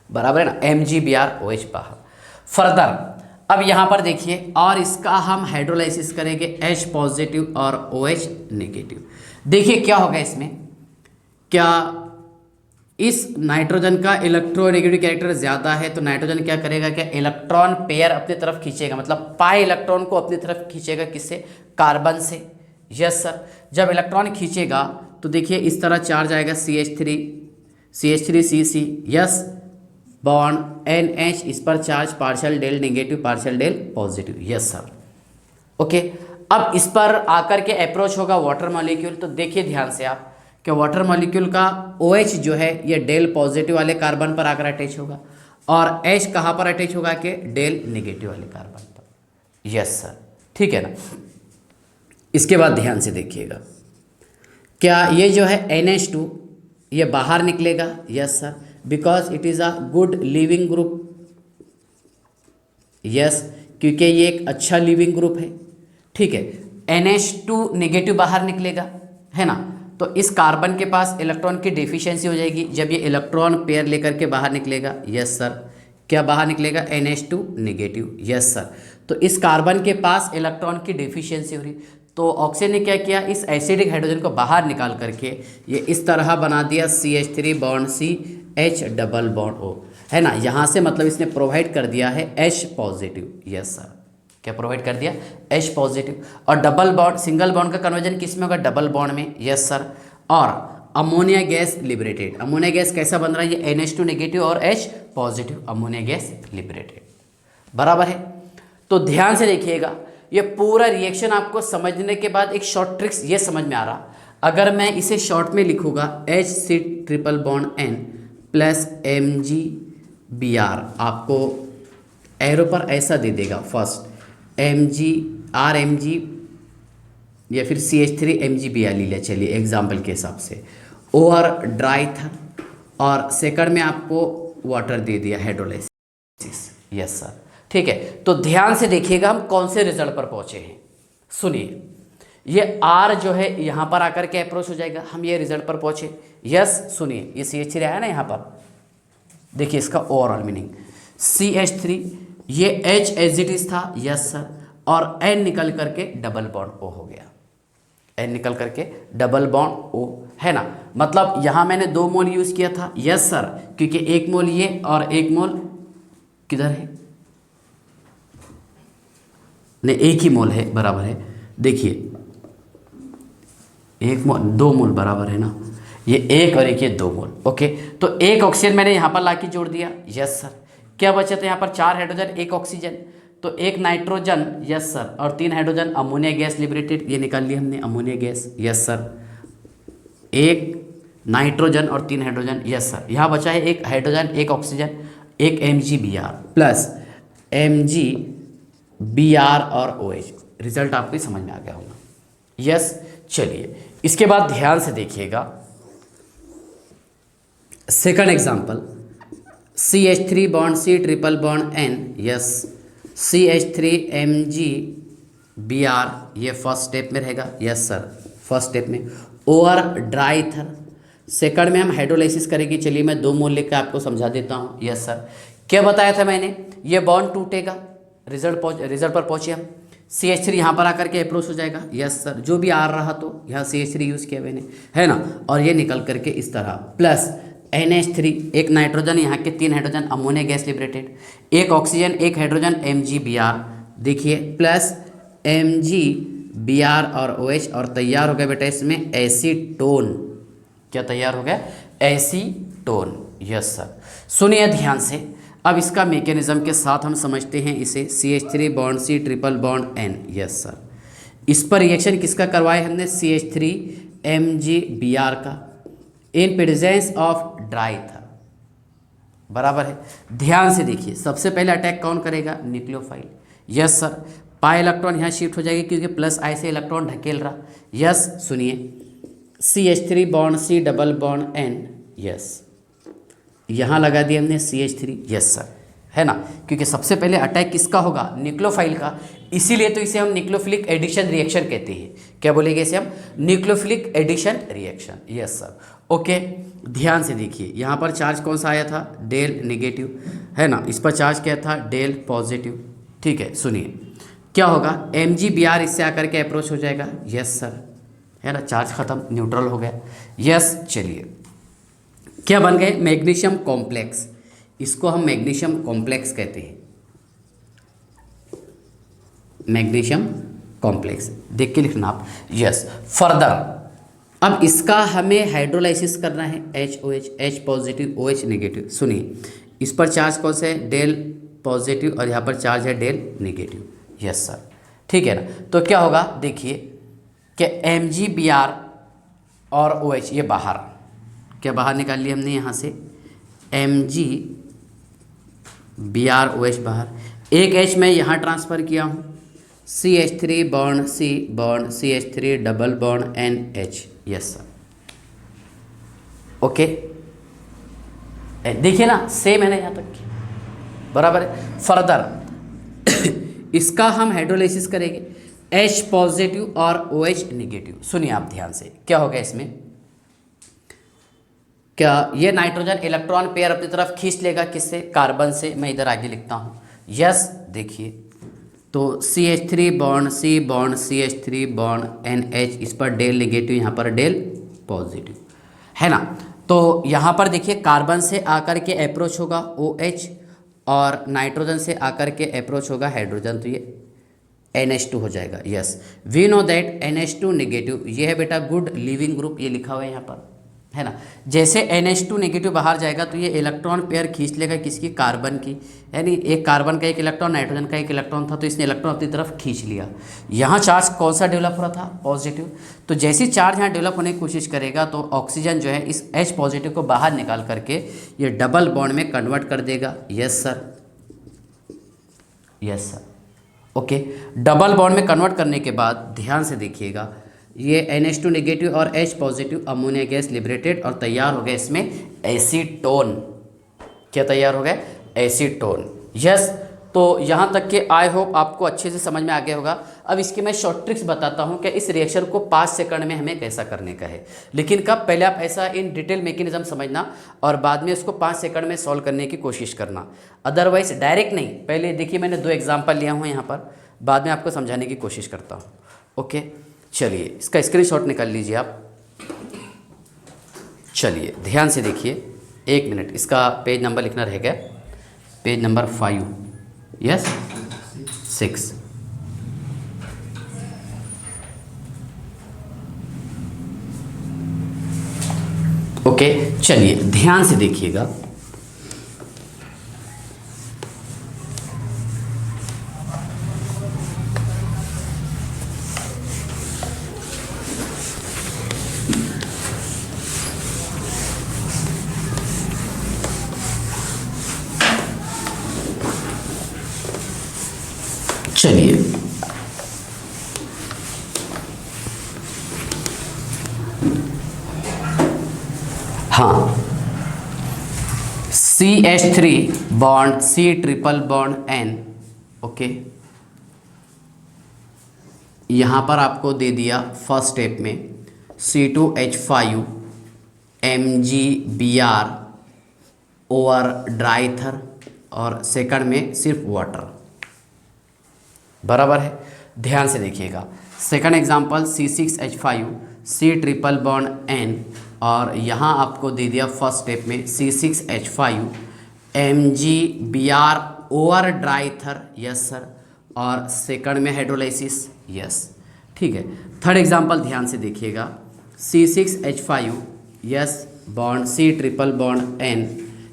बराबर है ना, MgBrOH बाहर। फर्दर अब यहाँ पर देखिए, और इसका हम हाइड्रोलाइसिस करेंगे H पॉजिटिव और OH नेगेटिव। देखिए क्या होगा इसमें, क्या इस नाइट्रोजन का इलेक्ट्रोनेगेटिव कैरेक्टर ज़्यादा है तो नाइट्रोजन क्या करेगा, क्या इलेक्ट्रॉन पेयर अपनी तरफ खींचेगा, मतलब पाई इलेक्ट्रॉन को अपनी तरफ खींचेगा, किससे, कार्बन से, यस सर। जब इलेक्ट्रॉन खींचेगा तो देखिए इस तरह चार्ज आएगा CH3CC, यस, बॉन्ड NH, इस पर charge partial del negative partial del positive, yes sir, okay. अब इस पर आकर के अप्रोच होगा वाटर मॉलिक्यूल, तो देखिए ध्यान से आप कि वाटर मॉलिक्यूल का OH जो है ये डेल पॉजिटिव वाले कार्बन पर आकर अटैच होगा, और H कहाँ पर अटैच होगा, कि डेल नेगेटिव वाले कार्बन पर, यस सर, ठीक है ना। इसके बाद ध्यान से देखिएगा, क्या ये जो है NH2 ये बाहर निकलेगा, yes sir, because it is a good leaving group, yes, क्योंकि ये एक अच्छा लिविंग ग्रुप है, ठीक है। NH2 नेगेटिव बाहर निकलेगा, है ना, तो इस कार्बन के पास इलेक्ट्रॉन की डेफिशिएंसी हो जाएगी जब ये इलेक्ट्रॉन पेयर लेकर के बाहर निकलेगा, यस सर, क्या बाहर निकलेगा, NH2 नेगेटिव, यस सर। तो इस कार्बन के पास इलेक्ट्रॉन की डेफिशिएंसी हो रही, तो ऑक्सीजन ने क्या किया, इस एसिडिक हाइड्रोजन को बाहर निकाल करके ये इस तरह बना दिया CH3 bond CH double bond O, है ना, यहाँ से मतलब इसने प्रोवाइड कर दिया है H पॉजिटिव, यस सर, क्या प्रोवाइड कर दिया, H पॉजिटिव। और डबल बॉन्ड, सिंगल बॉन्ड का कन्वर्जन किस में होगा, डबल बॉन्ड में, यस सर। और ammonia gas liberated, ammonia gas कैसा बन रहा है, ये NH2 नेगेटिव और H positive, ammonia gas liberated, बराबर है। तो ध्यान से देखिएगा, ये पूरा रिएक्शन आपको समझने के बाद एक शॉर्ट ट्रिक्स ये समझ में आ रहा, अगर मैं इसे शॉर्ट में लिखूंगा HC triple bond N plus MgBr, आपको एरो पर ऐसा दे देगा, फर्स्ट Mg या फिर CH3 MgBr ले लिया, चलिए एग्जाम्पल के हिसाब से, और ड्राई था, और सेकंड में आपको वाटर दे दिया, हाइड्रोलाइसिस, यस सर, ठीक है। तो ध्यान से देखिएगा हम कौन से रिजल्ट पर पहुंचे हैं, सुनिए, ये R जो है यहाँ पर आकर के अप्रोच हो जाएगा, हम ये रिजल्ट पर पहुंचे, यस, सुनिए, ये CH3 आया ना यहाँ पर, देखिए इसका ओवरऑल मीनिंग, CH3 ये H एज इट इज था, यस सर, और N निकल करके डबल बॉन्ड O हो गया, N निकल करके डबल बॉन्ड O, है ना, मतलब यहाँ मैंने 2 मोल यूज़ किया था, यस सर, क्योंकि 1 मोल ये और 1 मोल किधर है, नहीं 1 ही मोल है, बराबर है, देखिए 1 मोल 2 मोल बराबर है ना, ये 1 और 1 ये 2 मोल, ओके। तो 1 ऑक्सीजन मैंने यहाँ पर लाके जोड़ दिया, यस सर, क्या बचा था यहाँ पर, 4 हाइड्रोजन 1 ऑक्सीजन, तो 1 नाइट्रोजन, यस सर, और 3 हाइड्रोजन, अमोनिया गैस लिबरेटेड, ये निकाल लिया हमने ammonia gas, yes sir, 1 nitrogen और 3 हाइड्रोजन, यस सर, यहाँ बचा है 1 hydrogen 1 oxygen 1 MgBr plus MgBr और OH, रिजल्ट आपको समझ में आ गया होगा, यस। चलिए इसके बाद ध्यान से देखिएगा, second example, CH3 bond C triple bond N, yes, CH3 MgBr, ये फर्स्ट स्टेप में रहेगा, यस सर, फर्स्ट स्टेप में, और ड्राई ईथर, सेकंड में हम हाइड्रोलाइसिस करेंगे, चलिए मैं 2 मोल लेकर आपको समझा देता हूँ, यस सर। क्या बताया था मैंने, ये बॉन्ड टूटेगा, रिजल्ट पर पहुँचे हम, CH3 यहाँ पर आकर के अप्रोच हो जाएगा, यस सर, जो भी आ रहा तो यहाँ CH3 यूज़ किया मैंने, है ना, और ये निकल करके इस तरह, प्लस NH3 1 नाइट्रोजन, यहाँ के 3 hydrogen, ammonia gas liberated, 1 oxygen 1 hydrogen MgBr, देखिए प्लस MgBr और OH, और तैयार हो गया बेटा इसमें एसीटोन, क्या तैयार हो गया, एसीटोन, यस सर। सुनिए ध्यान से, अब इसका मैकेनिज्म के साथ हम समझते हैं इसे, CH3 bond C triple bond N, yes sir, इस पर रिएक्शन किसका करवाया हमने, CH3 MgBr का, इन प्रेजेंस ऑफ ड्राई ईथर, बराबर है। ध्यान से देखिए, सबसे पहले अटैक कौन करेगा, न्यूक्लियोफाइल, यस सर, पाई इलेक्ट्रॉन यहाँ शिफ्ट हो जाएगी क्योंकि प्लस आई से इलेक्ट्रॉन ढकेल रहा, यस। सुनिए CH3 bond C double bond N, yes, यहाँ लगा दिया हमने CH3, यस सर, है ना, क्योंकि सबसे पहले अटैक किसका होगा, न्यूक्लियोफाइल का, इसीलिए तो इसे हम न्यूक्लियोफिलिक एडिशन रिएक्शन कहते हैं। क्या बोलेंगे इसे हम, nucleophilic addition reaction, yes sir. Okay, ध्यान से देखिए, यहाँ पर चार्ज कौन सा आया था, डेल नेगेटिव, है ना, इस पर चार्ज क्या था, डेल पॉजिटिव, ठीक है। सुनिए क्या होगा, MgBr इससे आकर के अप्रोच हो जाएगा, यस सर, है ना, चार्ज खत्म, न्यूट्रल हो गया, यस। चलिए क्या बन गए, मैग्नीशियम कॉम्प्लेक्स, इसको हम मैग्नीशियम कॉम्प्लेक्स कहते हैं, मैग्नीशियम कॉम्प्लेक्स, देख के लिखना आप, यस। फर्दर अब इसका हमें हाइड्रोलाइसिस करना है, HOH, H positive OH negative. सुनिए इस पर चार्ज कौन सा है, डेल पॉजिटिव, और यहाँ पर चार्ज है डेल नेगेटिव, यस सर, ठीक है ना। तो क्या होगा, देखिए कि MgBr और OH ये बाहर, क्या बाहर निकाल लिया हमने यहाँ से, MgBr OH बाहर, एक H मैं यहाँ ट्रांसफ़र किया हूँ, CH3 bond C bond CH3 double bond NH, yes sir, okay. देखिए ना, सेम है ना यहाँ तक की, बराबर है। फर्दर इसका हम हाइड्रोलाइसिस करेंगे, H पॉजिटिव और OH नेगेटिव। सुनिए आप ध्यान से, क्या होगा इसमें, क्या ये नाइट्रोजन इलेक्ट्रॉन पेयर अपनी तरफ खींच लेगा, किससे, कार्बन से। मैं इधर आगे लिखता हूँ, यस। देखिए तो CH3 bond C bond CH3 bond NH, इस पर डेल नेगेटिव, यहाँ पर डेल पॉजिटिव, है ना। तो यहाँ पर देखिए कार्बन से आकर के अप्रोच होगा OH, और नाइट्रोजन से आकर के अप्रोच होगा हाइड्रोजन, तो ये NH2 हो जाएगा, yes. We know that NH2 negative, ये है बेटा गुड लिविंग ग्रुप, ये लिखा हुआ है यहाँ पर, है ना। जैसे NH2 नेगेटिव बाहर जाएगा तो ये इलेक्ट्रॉन पेयर खींच लेगा, किसकी, कार्बन की, यानी एक कार्बन का एक इलेक्ट्रॉन, नाइट्रोजन का एक इलेक्ट्रॉन था, तो इसने इलेक्ट्रॉन अपनी तरफ खींच लिया। यहाँ चार्ज कौन सा डेवलप हो रहा था, पॉजिटिव। तो जैसे चार्ज यहाँ डेवलप होने की कोशिश करेगा तो ऑक्सीजन जो है इस H पॉजिटिव को बाहर निकाल करके ये डबल बॉन्ड में कन्वर्ट कर देगा, yes sir, yes sir, okay. Double bond में कन्वर्ट करने के बाद ध्यान से देखिएगा, ये NH2 नेगेटिव और H positive ammonia gas liberated, और तैयार हो गया इसमें एसीटोन। क्या तैयार हो गया, एसीटोन, यस। तो यहाँ तक के आई होप आपको अच्छे से समझ में आ गया होगा। अब इसके मैं शॉर्ट ट्रिक्स बताता हूँ कि इस रिएक्शन को 5 सेकंड में हमें कैसा करने का है, लेकिन कब, पहले आप ऐसा इन डिटेल मैकेनिज्म समझना और बाद में इसको 5 सेकंड में सॉल्व करने की कोशिश करना, अदरवाइज डायरेक्ट नहीं। पहले देखिए मैंने 2 एग्जाम्पल लिया हूँ यहाँ पर, बाद में आपको समझाने की कोशिश करता हूँ, ओके। चलिए इसका स्क्रीनशॉट निकाल लीजिए आप। चलिए ध्यान से देखिए, 1 मिनट, इसका पेज नंबर लिखना रहेगा, पेज नंबर 5, यस 6। ओके, चलिए ध्यान से देखिएगा, चलिए हाँ, CH3 bond C triple bond N, okay. यहाँ पर आपको दे दिया फर्स्ट स्टेप में C2H5 MgBr ओवर ड्राइथर, और सेकंड में सिर्फ वाटर, बराबर है। ध्यान से देखिएगा, second example C6H5 C triple bond N, और यहाँ आपको दे दिया फर्स्ट स्टेप में C6H5 MgBr over dry ether, yes sir, और सेकंड में हाइड्रोलाइसिस, यस, ठीक है। थर्ड एग्जांपल ध्यान से देखिएगा, C6H5 yes bond C triple bond N,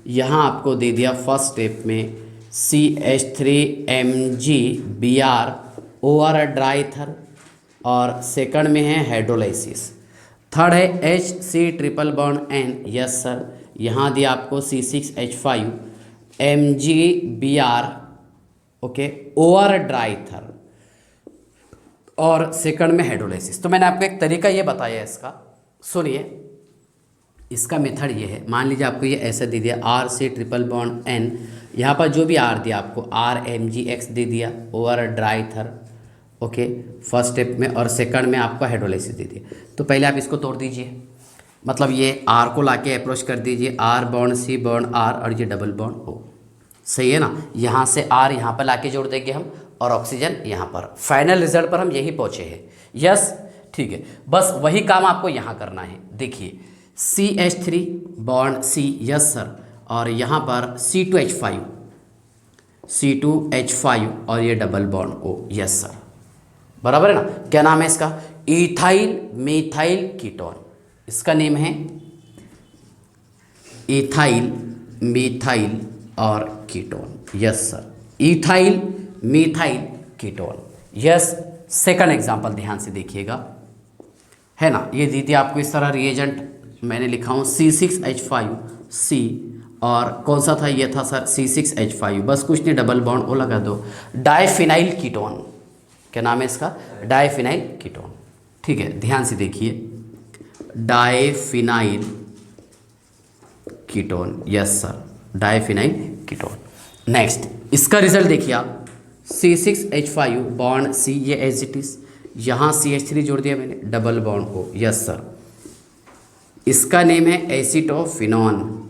यहाँ आपको दे दिया फर्स्ट स्टेप में CH3 MgBr ओवर ड्राइथर, और सेकंड में है हाइड्रोलाइसिस। थर्ड है HC triple bond N, yes sir, यहाँ दिया आपको C6H5 MgBr, ओके, ओवर ड्राइथर, और सेकंड में हाइड्रोलाइसिस। तो मैंने आपको एक तरीका ये बताया है इसका, सुनिए, इसका मेथड ये है, मान लीजिए आपको ये ऐसा दे दिया आर से ट्रिपल बॉन्ड एन, यहाँ पर जो भी आर दिया आपको आर एम जी एक्स दे दिया ओवर ड्राईथर, ओके, फर्स्ट स्टेप में, और सेकंड में आपको हाइड्रोलाइसिस दे दिया। तो पहले आप इसको तोड़ दीजिए, मतलब ये आर को लाके अप्रोच कर दीजिए, R bond C bond R और ये डबल बॉन्ड ओ, सही है ना। यहाँ से आर यहाँ पर लाके जोड़ देंगे हम और ऑक्सीजन यहाँ पर। फाइनल रिजल्ट पर हम यही पहुँचे हैं, यस, ठीक है। बस वही काम आपको यहाँ करना है। देखिए CH3 bond C, yes sir, और यहाँ पर C2H5 और ये double bond O, yes sir, बराबर है ना। क्या नाम है इसका? Ethyl methyl ketone. इसका नेम है इथाइल मिथाइल और ketone, yes sir, ethyl methyl ketone, yes. Second example ध्यान से देखिएगा, है ना, ये दी थी आपको इस तरह रिएजेंट, मैंने लिखा हूँ C6H5C, और कौन सा था ये था सर C6H5, बस कुछ नहीं, डबल बॉन्ड ओ लगा दो, डाइफिनाइल कीटोन। क्या नाम है इसका? डाइफिनाइल कीटोन, ठीक है। ध्यान से देखिए, diphenyl ketone, yes sir, diphenyl ketone. Next इसका रिजल्ट देखिए आप, C6H5 बॉन्ड सी, ये एज इट इज, यहाँ CH3 जोड़ दिया मैंने, double bond O, yes sir. इसका नेम है एसिटोफिनॉन।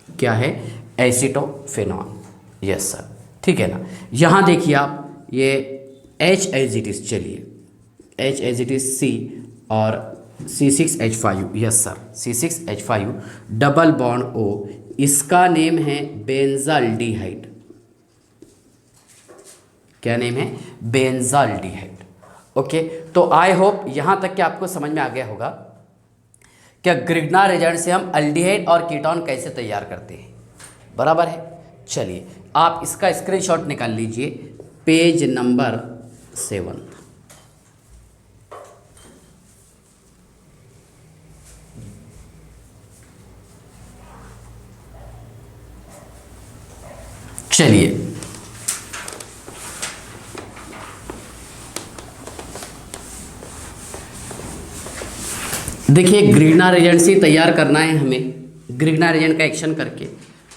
क्या है? एसिटोफिनॉन, यस सर, ठीक है ना। यहाँ देखिए आप, ये H एज इट इज, चलिए H as it is C और C6H5, yes sir, C6H5 double bond O, इसका नेम है बेंजाल्डिहाइड। क्या नेम है? Benzaldehyde, okay. तो आई होप यहाँ तक कि आपको समझ में आ गया होगा क्या ग्रिग्नार एजेंट से हम अल्डिहाइड और कीटोन कैसे तैयार करते हैं, बराबर है। चलिए आप इसका स्क्रीनशॉट निकाल लीजिए, पेज नंबर 7। चलिए देखिए, ग्रिग्नार एजेंट से तैयार करना है हमें। ग्रिग्नार एजेंट का एक्शन करके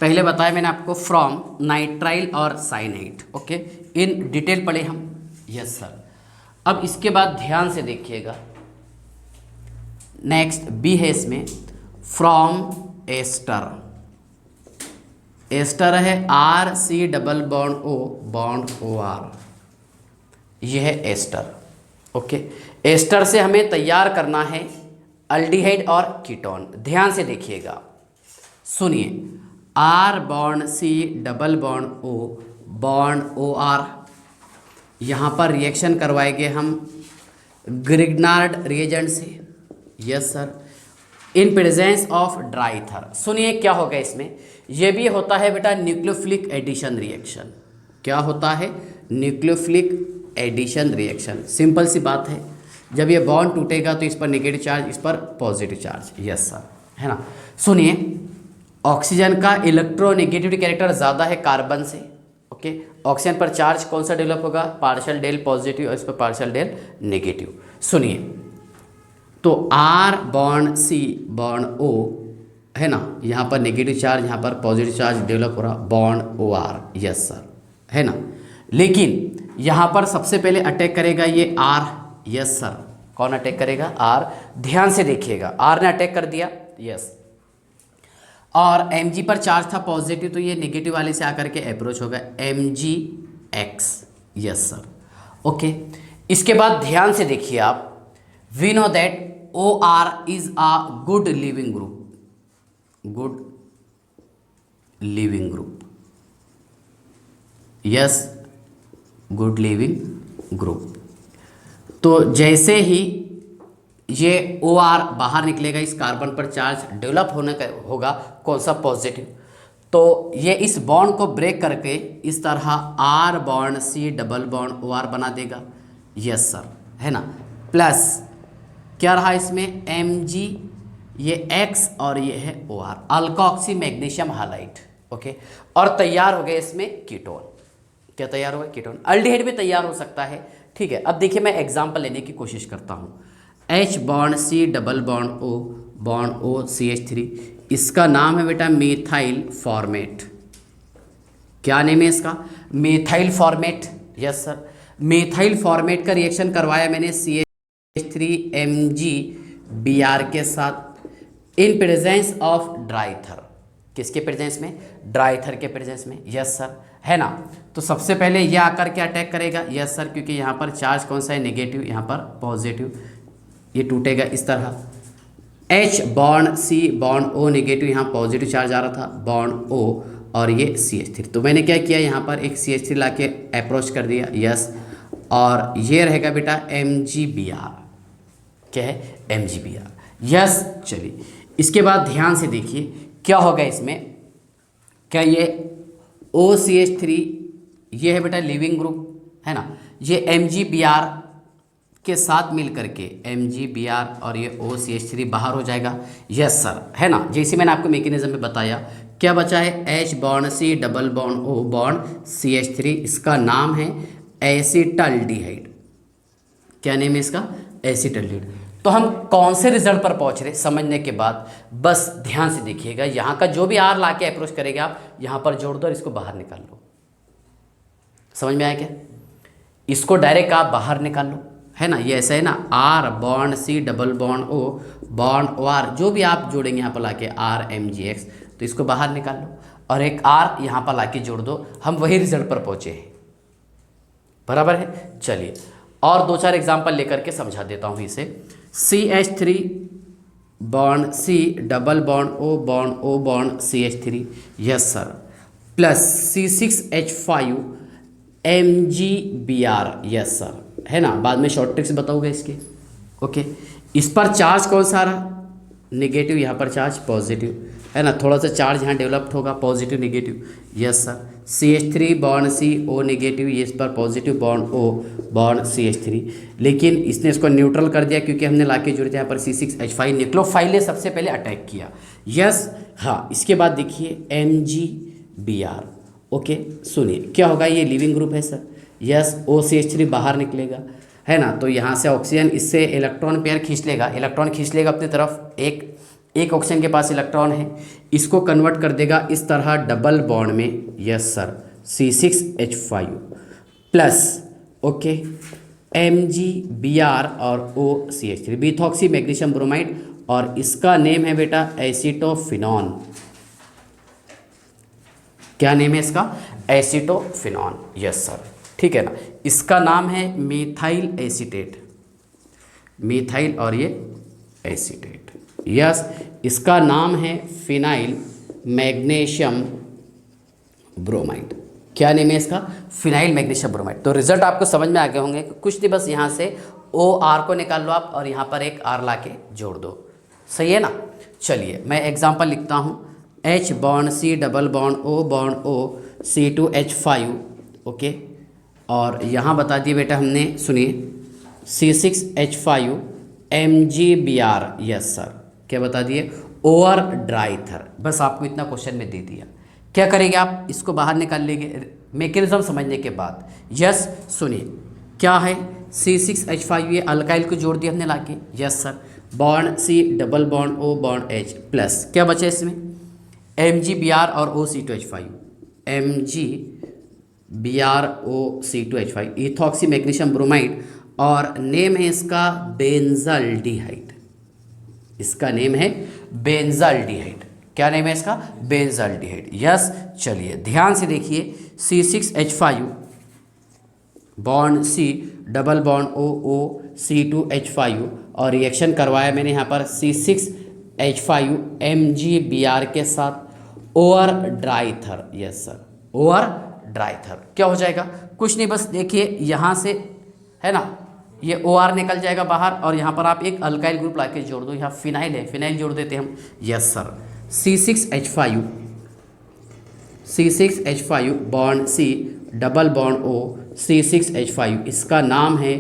पहले बताया मैंने आपको, फ्रॉम नाइट्राइल और साइनाइड, ओके, इन डिटेल पढ़े हम, यस सर। अब इसके बाद ध्यान से देखिएगा, नेक्स्ट बी है इसमें, फ्रॉम एस्टर। एस्टर है RC double bond O bond OR, यह है एस्टर, ओके। एस्टर से हमें तैयार करना है अल्डिहाइड और कीटोन। ध्यान से देखिएगा, सुनिए, R bond C double bond O bond OR, यहाँ पर रिएक्शन करवाएंगे हम ग्रिग्नार्ड रिएजेंट से, yes sir, in presence of dry ether. सुनिए क्या होगा इसमें, यह भी होता है बेटा न्यूक्लियोफिलिक एडिशन रिएक्शन। क्या होता है? Nucleophilic addition reaction. सिंपल सी बात है, जब ये बॉन्ड टूटेगा तो इस पर नेगेटिव चार्ज, इस पर पॉजिटिव चार्ज, यस सर, है ना। सुनिए, ऑक्सीजन का इलेक्ट्रोनेगेटिविटी कैरेक्टर ज़्यादा है कार्बन से, ओके। ऑक्सीजन पर चार्ज कौन सा डेवलप होगा? पार्शियल डेल पॉजिटिव और इस पर पार्शियल डेल नेगेटिव। सुनिए, तो R bond C bond O, है ना, यहाँ पर नेगेटिव चार्ज, यहाँ पर पॉजिटिव चार्ज डेवलप हो रहा, बॉन्ड OR, यस सर, है ना। लेकिन यहाँ पर सबसे पहले अटैक करेगा ये R, यस सर। कौन अटैक करेगा? R। ध्यान से देखिएगा, R ने अटैक कर दिया, यस, और Mg पर चार्ज था पॉजिटिव, तो ये नेगेटिव वाले से आकर के अप्रोच होगा MgX, यस सर, ओके। इसके बाद ध्यान से देखिए आप, we know that OR is a good leaving group, good leaving group, yes, good leaving group. तो जैसे ही ये OR बाहर निकलेगा, इस कार्बन पर चार्ज डेवलप होने का होगा, कौन सा? पॉजिटिव। तो ये इस बॉन्ड को ब्रेक करके इस तरह R bond C double bond OR बना देगा, यस सर, है ना। प्लस क्या रहा इसमें? Mg, ये X और ये है OR, alkoxy magnesium halide, okay. और तैयार हो गए इसमें कीटोन। क्या तैयार हुआ? कीटोन। अल्डिहाइड भी तैयार हो सकता है, ठीक है। अब देखिए, मैं एग्जाम्पल लेने की कोशिश करता हूँ। H bond C double bond O CH3, इसका नाम है बेटा मिथाइल फॉर्मेट। क्या नेम है इसका? Methyl formate. Yes sir, methyl formate का रिएक्शन करवाया मैंने CH3MgBr के साथ इन प्रेजेंस ऑफ ड्राइथर। किसके प्रेजेंस में? ड्राइथर के प्रेजेंस में। यस सर, है ना। तो सबसे पहले ये आकर के अटैक करेगा। यस सर, क्योंकि यहाँ पर चार्ज कौन सा है? नेगेटिव, यहाँ पर पॉजिटिव। ये टूटेगा इस तरह। H bond C bond O negative, यहाँ पॉजिटिव चार्ज आ रहा था, बॉन्ड O, और ये CH3। तो मैंने क्या किया, यहाँ पर एक CH3 ला के अप्रोच कर दिया। यस, और ये रहेगा बेटा MgBr। क्या है? MgBr। यस, चलिए इसके बाद ध्यान से देखिए क्या होगा इसमें। क्या ये OCH3 ये है बेटा लिविंग ग्रुप, है ना। ये MgBr के साथ मिल करके MgBr और ये OCH3 बाहर हो जाएगा। यस सर, है ना। जैसे मैंने आपको मैकेनिज्म में बताया, क्या बचा है? H bond C double bond O bond CH3, इसका नाम है एसिटल्डिहाइड। क्या नेम है इसका? एसिटल्डिहाइड। तो हम कौन से रिजल्ट पर पहुंच रहे समझने के बाद बस ध्यान से देखिएगा। यहाँ का जो भी R ला के अप्रोच करेगा आप यहाँ पर जोड़ दो और इसको बाहर निकाल लो। समझ में आया क्या? इसको डायरेक्ट आप बाहर निकाल लो, है ना। ये ऐसा है ना, R bond C double bond O bond OR, जो भी आप जोड़ेंगे यहाँ पर लाके RMgX, तो इसको बाहर निकाल लो और एक R यहाँ पर लाके जोड़ दो। हम वही रिजल्ट पर पहुँचे हैं, बराबर है। चलिए और दो चार एग्जाम्पल लेकर के समझा देता हूँ इसे। CH3 bond C double bond O bond CH3, yes sir, plus C6H5 MgBr, yes sir, है ना। बाद में शॉर्ट ट्रिक्स बताऊंगा इसके। ओके, इस पर चार्ज कौन सा आ रहा? नेगेटिव, यहाँ पर चार्ज पॉजिटिव, है ना। थोड़ा सा चार्ज यहाँ डेवलप्ड होगा, positive negative. Yes sir, CH3 bond C O negative, ये इस पर positive bond O bond CH3, लेकिन इसने इसको न्यूट्रल कर दिया क्योंकि हमने लाके जोड़े थे यहाँ पर C6H5 न्यूक्लियोफाइल ने सबसे पहले अटैक किया। यस, हाँ। इसके बाद देखिए MgBr। ओके, सुनिए क्या होगा। ये लिविंग ग्रुप है सर। यस, OCH3 बाहर निकलेगा, है ना। तो यहाँ से ऑक्सीजन इससे इलेक्ट्रॉन पेयर खींच लेगा, अपनी तरफ। एक ऑक्सीजन के पास इलेक्ट्रॉन है, इसको कन्वर्ट कर देगा इस तरह डबल बॉन्ड में। Yes sir, C6H5 plus okay MgBr और OCH3 बीथॉक्सी मैग्नीशियम ब्रोमाइड, और इसका नेम है बेटा एसीटोफिनॉन। क्या नेम है इसका? एसीटोफिनॉन। यस सर, ठीक है ना। इसका नाम है मिथाइल एसीटेट, मिथाइल और ये एसीटेट। यस, इसका नाम है फिनाइल मैग्नीशियम ब्रोमाइड। क्या नेम है इसका? Phenyl magnesium bromide. तो रिजल्ट आपको समझ में आ गए होंगे। कुछ नहीं, बस यहाँ से OR को निकाल लो आप और यहाँ पर एक R ला के जोड़ दो। सही है ना। चलिए मैं एग्जाम्पल लिखता हूँ। H bond C double bond O bond O C2H5, okay, और यहाँ बता दिए बेटा हमने, सुनिए C6H5 MgBr। यस सर, क्या बता दिए? ओवर ड्राइथर। बस आपको इतना क्वेश्चन में दे दिया। क्या करेंगे आप? इसको बाहर निकाल लेंगे मैकेनिज्म समझने के बाद। यस, सुनिए क्या है। C6H5 ये अल्काइल को जोड़ दिया हमने लाके। Yes sir, bond C double bond O bond H plus क्या बचा इसमें? MgBr और OC2H5, MgBr OC2H5 ethoxy magnesium bromide, और नेम है इसका बेंजाल्डिहाइड। इसका नेम है बेंजाल्डिहाइड। क्या नेम है इसका? बेंजाल्डिहाइड। यस, चलिए ध्यान से देखिए। C6H5 bond C double bond O C2H5, और रिएक्शन करवाया मैंने यहाँ पर C6H5 MgBr के साथ over dry ether. Yes sir, over dry ether. क्या हो जाएगा? कुछ नहीं, बस देखिए यहाँ से, है ना, ये OR निकल जाएगा बाहर, और यहाँ पर आप एक अल्काइल ग्रुप लाके जोड़ दो। यहाँ फिनाइल है, फिनाइल जोड़ देते हम। Yes sir, C6H5 bond C double bond O C6H5, इसका नाम है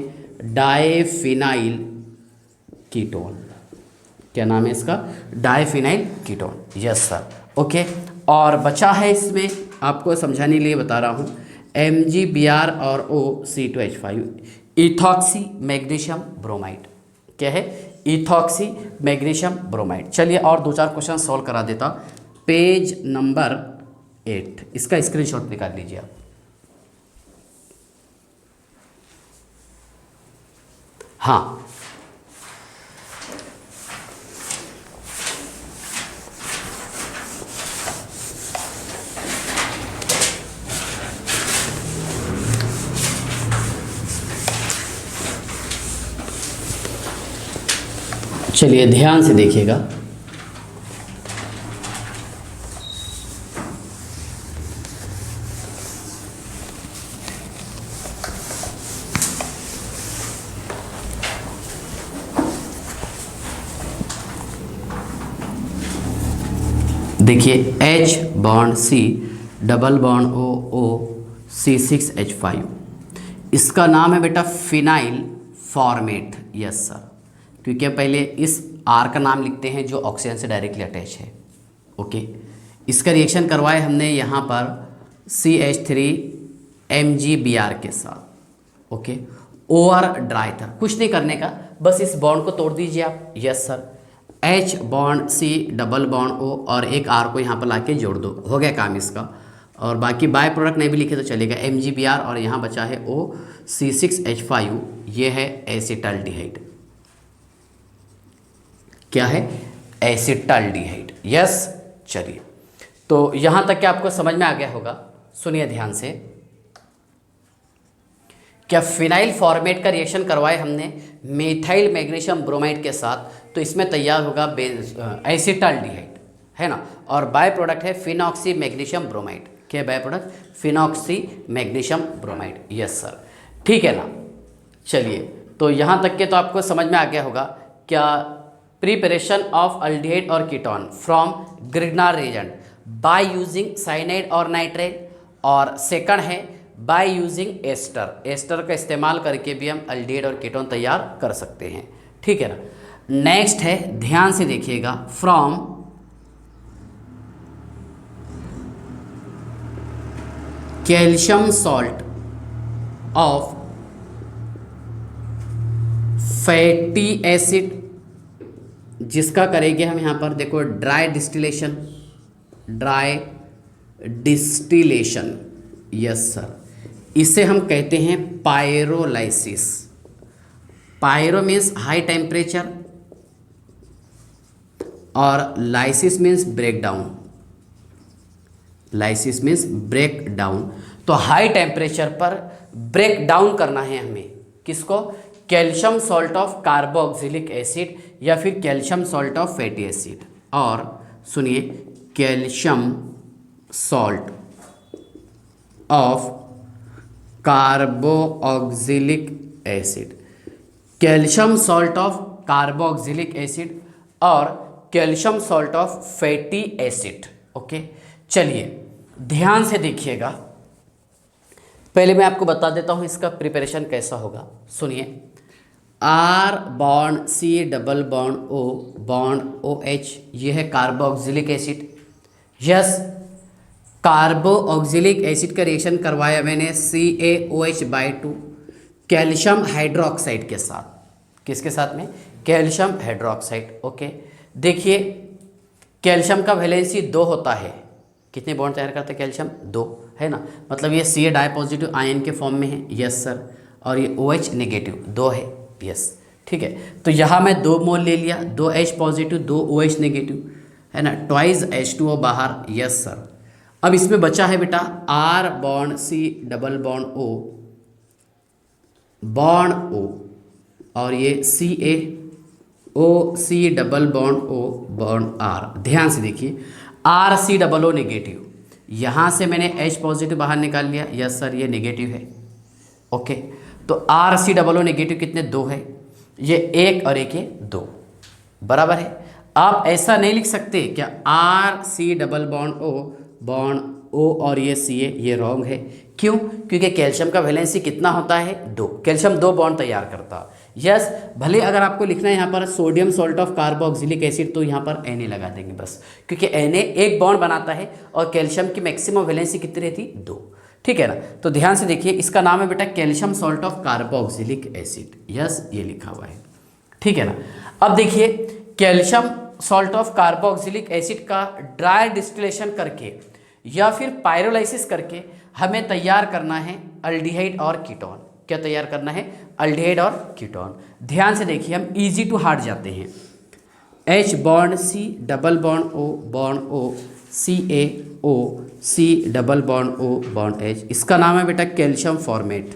डाइफिनाइल कीटोन। क्या नाम है इसका? Diphenyl ketone. Yes sir, okay. और बचा है इसमें, आपको समझाने के लिए बता रहा हूँ, MgBr और OC2H5 इथॉक्सी मैग्नीशियम ब्रोमाइड। क्या है, इथॉक्सी मैग्नीशियम ब्रोमाइड। चलिए और दो चार क्वेश्चन सॉल्व करा देता। पेज नंबर 8, इसका स्क्रीनशॉट निकाल लीजिए आप। हाँ, चलिए ध्यान से देखिएगा। देखिए H bond C double bond O C6H5, इसका नाम है बेटा फिनाइल फॉर्मेट। यस सर, क्योंकि पहले इस R का नाम लिखते हैं जो ऑक्सीजन से डायरेक्टली अटैच है। ओके, इसका रिएक्शन करवाए हमने यहाँ पर CH3MgBr के साथ। ओके, OR ड्राई था, कुछ नहीं करने का, बस इस बॉन्ड को तोड़ दीजिए आप। Yes sir, H bond C double bond O और एक R को यहाँ पर लाके जोड़ दो, हो गया काम इसका। और बाकी बाय प्रोडक्ट नहीं भी लिखे तो चलेगा, MgBr और यहाँ बचा है O C6H5, ये है एसिटाल्डिहाइड। क्या है, एसिटाल्डिहाइड। यस, चलिए तो यहाँ तक क्या आपको समझ में आ गया होगा। सुनिए ध्यान से, क्या फिनाइल फॉर्मेट का रिएक्शन करवाए हमने मेथाइल मैग्नीशियम ब्रोमाइड के साथ, तो इसमें तैयार होगा एसिटाल्डिहाइड, है ना। और बाय प्रोडक्ट है फिनॉक्सी मैग्नीशियम ब्रोमाइड। क्या by product, phenoxy magnesium bromide. Yes sir, ठीक है ना। चलिए तो यहाँ तक के तो आपको समझ में आ गया होगा। क्या, प्रिपरेशन ऑफ अल्डिहाइड और ketone from Grignard reagent by using cyanide और नाइट्रेट, और सेकंड है बाय यूजिंग एस्टर। एस्टर का इस्तेमाल करके भी हम अल्डिहाइड और कीटोन तैयार कर सकते हैं, ठीक है ना। नेक्स्ट है, ध्यान से देखिएगा, from calcium salt of fatty acid, जिसका करेंगे हम यहाँ पर देखो dry distillation, dry distillation. Yes sir, इसे हम कहते हैं pyrolysis. Pyro means high temperature और lysis means break down. Lysis means break down, तो हाई टेम्परेचर पर ब्रेक डाउन करना है हमें, किसको, calcium salt of carboxylic acid या फिर calcium salt of fatty acid. और सुनिए, calcium salt of carboxylic acid, calcium salt of carboxylic acid और calcium salt of fatty acid. Okay, चलिए ध्यान से देखिएगा। पहले मैं आपको बता देता हूँ इसका प्रिपरेशन कैसा होगा। सुनिए, R bond C double bond O bond OH, ये है carboxylic acid. Yes, carboxylic acid का रिएक्शन करवाया मैंने CaOH/2 कैल्शियम हाइड्रोक्साइड के साथ। किसके साथ में, कैल्शियम हाइड्रोक्साइड। ओके, देखिए कैल्शियम का वैलेंसी 2 होता है। कितने बॉन्ड तैयार करते हैं कैल्शियम, 2, है ना। मतलब ये Ca डाई पॉजिटिव आयन के फॉर्म में है। यस सर, और ये OH नेगेटिव 2 है। यस, ठीक है, तो यहाँ मैं 2 मोल ले लिया, 2 H पॉजिटिव 2 OH नेगेटिव, है ना, ट्वाइस H2O बाहर। यस सर, अब इसमें बचा है बेटा R bond C double bond O bond O और ये CaOC double bond O bond R। ध्यान से देखिए, RC नेगेटिव, यहाँ से मैंने H पॉजिटिव बाहर निकाल लिया। यस सर, ये नेगेटिव है। ओके, तो RC नेगेटिव कितने, 2 है, ये 1 और 1 ये 2 बराबर है। आप ऐसा नहीं लिख सकते क्या, RC डबल बॉन्ड O और ये Ca, ये रॉन्ग है। क्यों, क्योंकि कैल्शियम का वैलेंसी कितना होता है, 2, कैल्शियम 2 बॉन्ड तैयार करता। यस, भले अगर आपको लिखना है यहाँ पर sodium salt of carboxylic acid, तो यहाँ पर Na लगा देंगे बस, क्योंकि Na एक बॉन्ड बनाता है और कैल्शियम की मैक्सिमम वैलेंसी कितनी रहती, 2, ठीक है ना। तो ध्यान से देखिए, इसका नाम है बेटा calcium salt of carboxylic acid. Yes, ये लिखा हुआ है, ठीक है ना। अब देखिए calcium salt of carboxylic acid का ड्राई डिस्टिलेशन करके या फिर पायरोलाइसिस करके हमें तैयार करना है अल्डिहाइड और कीटोन। क्या तैयार करना है? अल्डिहाइड और कीटोन। ध्यान से देखिए, हम इजी टू हार्ड जाते हैं। H bond C double bond O bond O CaO C double bond O bond H, इसका नाम है बेटा कैल्शियम फॉर्मेट।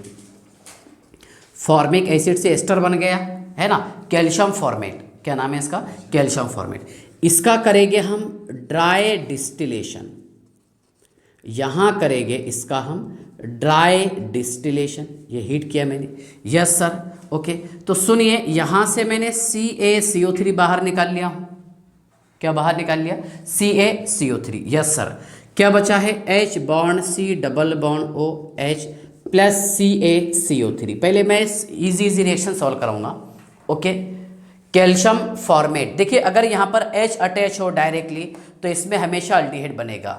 फॉर्मिक एसिड से एस्टर बन गया है ना, कैल्शियम फॉर्मेट। क्या नाम है इसका? Calcium formate. इसका करेंगे हम ड्राई डिस्टिलेशन, यहाँ करेंगे इसका हम ड्राई डिस्टिलेशन। ये हीट किया मैंने, यस सर, ओके। तो सुनिए, यहाँ से मैंने CaCO3 बाहर निकाल लिया हूँ। क्या बाहर निकाल लिया? CaCO3, yes sir. क्या बचा है? H bond C double bond O H plus CaCO3। पहले मैं इजी रिएक्शन सॉल्व कराऊंगा, ओके। कैल्शियम फॉर्मेट, देखिए अगर यहाँ पर H अटैच हो डायरेक्टली तो इसमें हमेशा अल्डिहाइड बनेगा।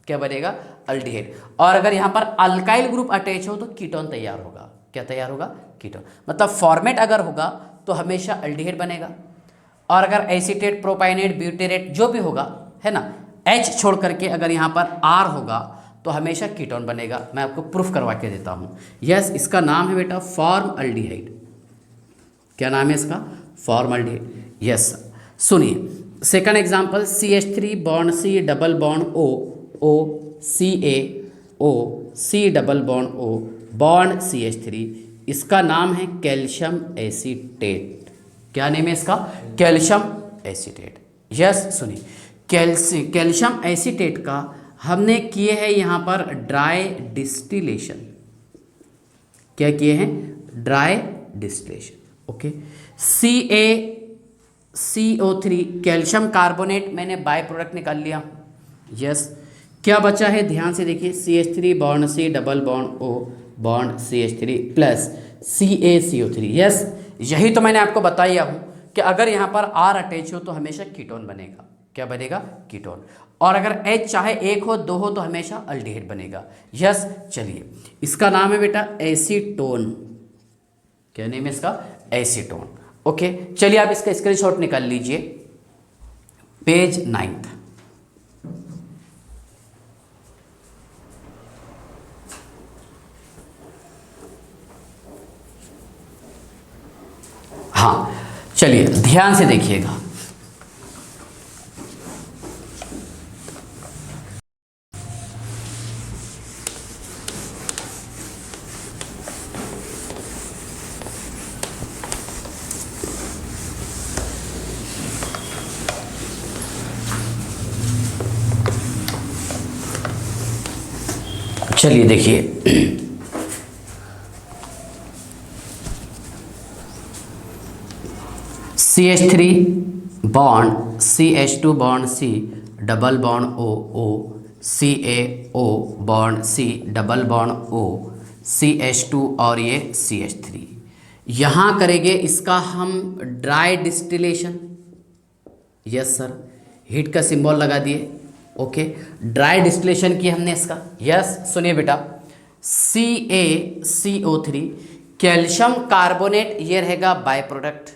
क्या बनेगा? अल्डिहाइड। और अगर यहाँ पर अल्काइल ग्रुप अटैच हो तो कीटोन तैयार होगा। क्या तैयार होगा? कीटोन। मतलब फॉर्मेट अगर होगा तो हमेशा अल्डिहाइड बनेगा, और अगर एसीटेट, प्रोपाइनेट, ब्यूटेरेट जो भी होगा, है ना, H छोड़ करके अगर यहाँ पर R होगा तो हमेशा कीटोन बनेगा। मैं आपको प्रूफ करवा के देता हूँ। यस, इसका नाम है बेटा फॉर्म अल्डिहाइड। क्या नाम है इसका? Formaldehyde, yes. सुनिए second example, CH3 bond C double bond O O CaO C double bond O bond CH3, इसका नाम है कैल्शियम एसीटेट। क्या नेम है इसका? Calcium acetate, yes. सुनिए कैल्शियम एसीटेट का हमने किए हैं यहाँ पर ड्राई डिस्टिलेशन। क्या किए हैं? Dry distillation, okay. CaCO3 calcium carbonate मैंने बाय प्रोडक्ट निकाल लिया, यस। क्या बचा है? ध्यान से देखिए, CH3 bond C double bond O bond CH3 plus CaCO3, yes. यही तो मैंने आपको बताया हूँ कि अगर यहाँ पर R अटैच हो तो हमेशा कीटोन बनेगा। क्या बनेगा? कीटोन। और अगर H चाहे एक हो, दो हो तो हमेशा अल्डिहाइड बनेगा, यस। चलिए, इसका नाम है बेटा एसीटोन। क्या नेम है इसका? Acetone, okay. चलिए आप इसका स्क्रीनशॉट निकाल लीजिए, पेज 9। हाँ, चलिए ध्यान से देखिएगा। चलिए देखिए, CH3 bond CH2 bond C double bond O O CaO bond C double bond O CH2 और ये CH3, यहाँ करेंगे इसका हम dry distillation, yes sir. Heat का सिंबल लगा दिए, ओके। ड्राई डिस्टिलेशन की हमने इसका, यस। सुनिए बेटा, CaCO3 कैल्शियम कार्बोनेट ये रहेगा बाय प्रोडक्ट,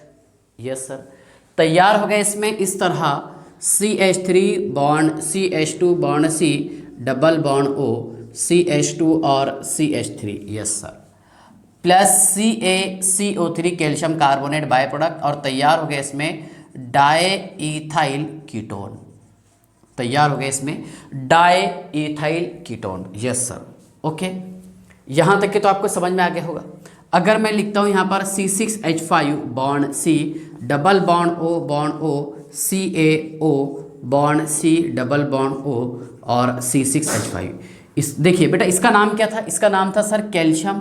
यस सर। तैयार हो गया इसमें इस तरह CH3 bond CH2 bond C double bond O CH2 और CH3, yes sir, plus CaCO3 calcium carbonate by product, और तैयार हो गया इसमें डाईइथाइल कीटोन। तैयार हो गया इसमें diethyl ketone, yes sir, okay. यहाँ तक के तो आपको समझ में आ गया होगा। अगर मैं लिखता हूँ यहाँ पर C6H5 bond C double bond O bond O CaO bond C double bond O और C6H5, इस देखिए बेटा इसका नाम क्या था? इसका नाम था सर कैल्शियम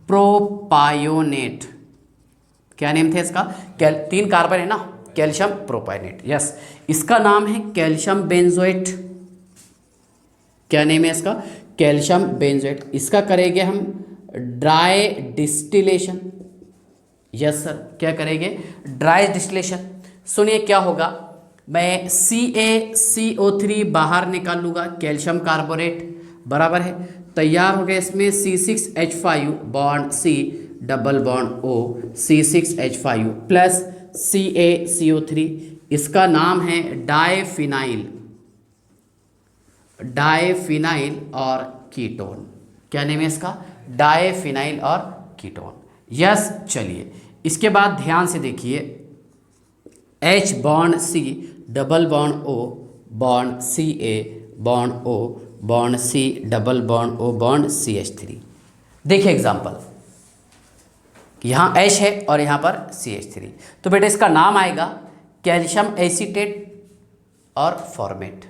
प्रोपायोनेट। क्या नेम था इसका? 3 कार्बन है ना, कैल्शियम प्रोपायोनेट, यस। इसका नाम है कैल्शियम बेंजोएट। क्या नेम है इसका? Calcium benzoate. इसका करेंगे हम ड्राई डिस्टिलेशन, यस सर। क्या करेंगे? Dry distillation. सुनिए क्या होगा, मैं CaCO3 बाहर निकाल लूँगा, कैल्शियम कार्बोनेट बराबर है, तैयार हो गया इसमें C6H5 bond C double bond O C6H5 plus CaCO3, इसका नाम है डाइफिनाइल और कीटोन। क्या नेम है इसका? डाइफिनाइल और कीटोन। यस, चलिए इसके बाद ध्यान से देखिए, H bond C double bond O bond Ca bond O bond C double bond O bond CH3। देखिए एग्जाम्पल, यहाँ H है और यहाँ पर CH3, तो बेटा इसका नाम आएगा कैल्शियम एसीटेट और फॉर्मेट।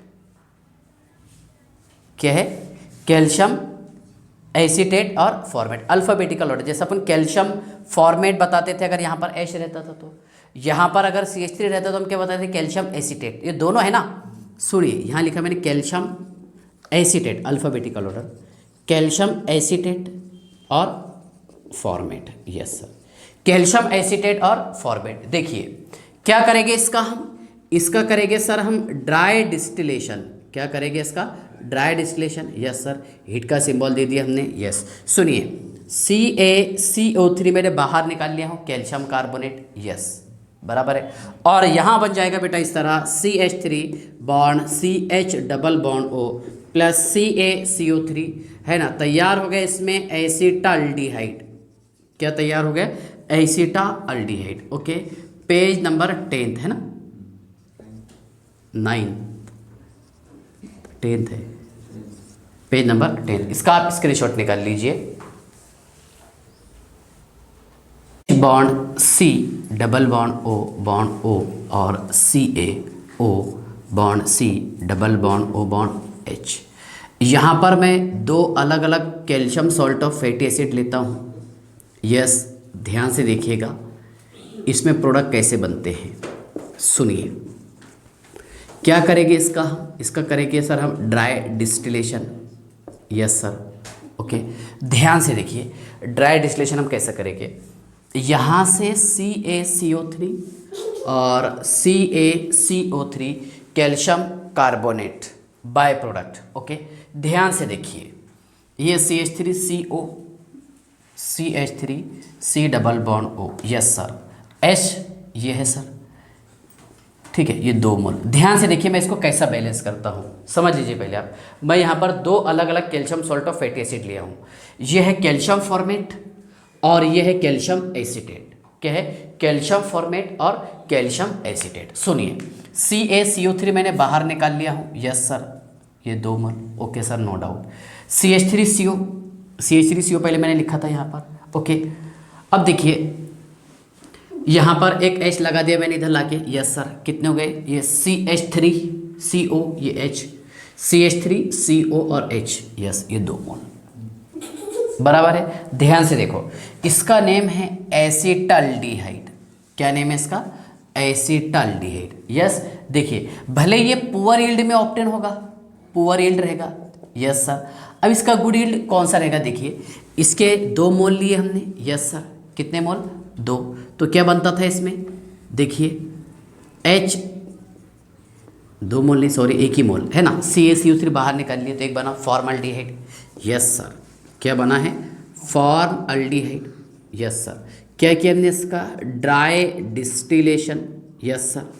क्या है? कैल्शियम एसीटेट और फॉर्मेट, अल्फ़ाबेटिकल ऑर्डर। जैसे अपन कैल्शियम फॉर्मेट बताते थे अगर यहाँ पर H रहता था, तो यहाँ पर अगर CH3 रहता तो हम क्या बताते थे? Calcium acetate. ये दोनों है ना, सुनिए यहाँ लिखा मैंने calcium acetate, alphabetical order, calcium acetate और formate. Yes sir, calcium acetate और फॉर्मेट। देखिए क्या करेंगे इसका हम, इसका करेंगे सर हम ड्राई डिस्टिलेशन। क्या करेंगे इसका? Dry distillation. Yes sir, heat का सिंबल दे दिया हमने। यस, सुनिए CaCO3 मैंने बाहर निकाल लिया हूँ, कैल्शियम कार्बोनेट। यस, बराबर है। और यहाँ बन जाएगा बेटा इस तरह CH3 bond CH double bond O plus CaCO3, है ना। तैयार हो गया इसमें एसिटाल्डिहाइड। क्या तैयार हो गया? एसिटाल्डिहाइड। ओके, पेज नंबर 10 है ना, 9 10 है, पेज नंबर 10, इसका आप स्क्रीनशॉट निकाल लीजिए। Bond C double bond O और CaO bond C double bond O bond H। यहाँ पर मैं दो अलग अलग calcium salt of fatty acid लेता हूँ। यस, ध्यान से देखिएगा इसमें प्रोडक्ट कैसे बनते हैं। सुनिए क्या करेंगे इसका हम, इसका करेंगे सर हम dry distillation. Yes sir, okay, ध्यान से देखिए ड्राई डिस्टिलेशन हम कैसे करेंगे। यहाँ से CaCO3 और CaCO3 calcium carbonate by product. Okay, ध्यान से देखिए, ये CH3CO CH3 C double bond O। Yes sir, H ये है सर, ठीक है, ये 2 मोल। ध्यान से देखिए मैं इसको कैसा बैलेंस करता हूँ, समझ लीजिए पहले आप। मैं यहाँ पर दो अलग अलग calcium salt of fatty acid लिया हूँ। ये है कैल्शियम फॉर्मेट और ये है कैल्शियम एसीटेट। क्या है? कैल्शियम फॉर्मेट और कैल्शियम एसीटेट। सुनिए CaCO3 मैंने बाहर निकाल लिया हूँ। यस सर, ये 2 mole. Okay sir, no doubt. CH3CO पहले मैंने लिखा था यहाँ पर। ओके, अब देखिए यहाँ पर एक H लगा दिया मैंने इधर लाके। यस सर, कितने हो गए? ये CH3CO, ये H, CH3CO और H। यस, ये 2 मोल, बराबर है। ध्यान से देखो, इसका नेम है एसिटाल्डिहाइड। क्या नेम है इसका? एसिटाल्डिहाइड। यस, देखिए भले ये पुअर यील्ड में ऑब्टेन होगा, पुअर यील्ड रहेगा। यस सर, अब इसका गुड यील्ड कौन सा रहेगा? देखिए इसके 2 मोल लिए हमने। यस सर, कितने मोल? 2। तो क्या बनता था इसमें? देखिए H 2 मोल नहीं, सॉरी 1 ही मोल है ना। CaCO3 बाहर निकाल लिए तो एक बना फॉर्मल्डिहाइड। यस सर, क्या बना है? फॉर्मल्डिहाइड। यस सर, क्या किया हमने इसका? Dry distillation. यस सर,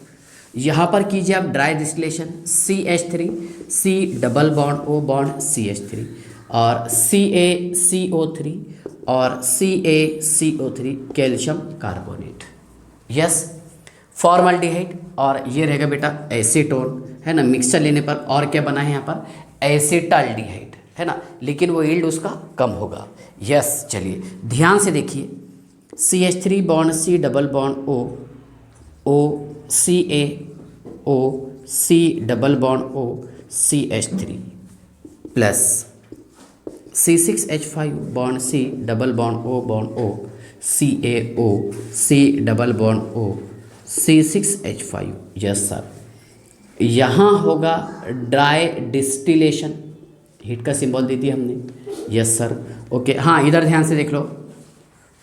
यहाँ पर कीजिए आप dry distillation. CH3 C double bond O bond CH3 और CaCO3 और CaCO3 calcium carbonate. Yes, formaldehyde और ये रहेगा बेटा एसीटोन, है ना। मिक्सचर लेने पर और क्या बना है यहाँ पर? एसिटाल्डिहाइड, है ना, लेकिन वो यील्ड उसका कम होगा। यस, चलिए ध्यान से देखिए, CH3 bond C double bond O CaO C double bond O CH3 plus C6H5 bond C double bond O bond O CaO C double bond O C6H5। Yes sir, यहाँ होगा dry distillation, heat का symbol दे दिया हमने। Yes sir, okay, हाँ इधर ध्यान से देख लो,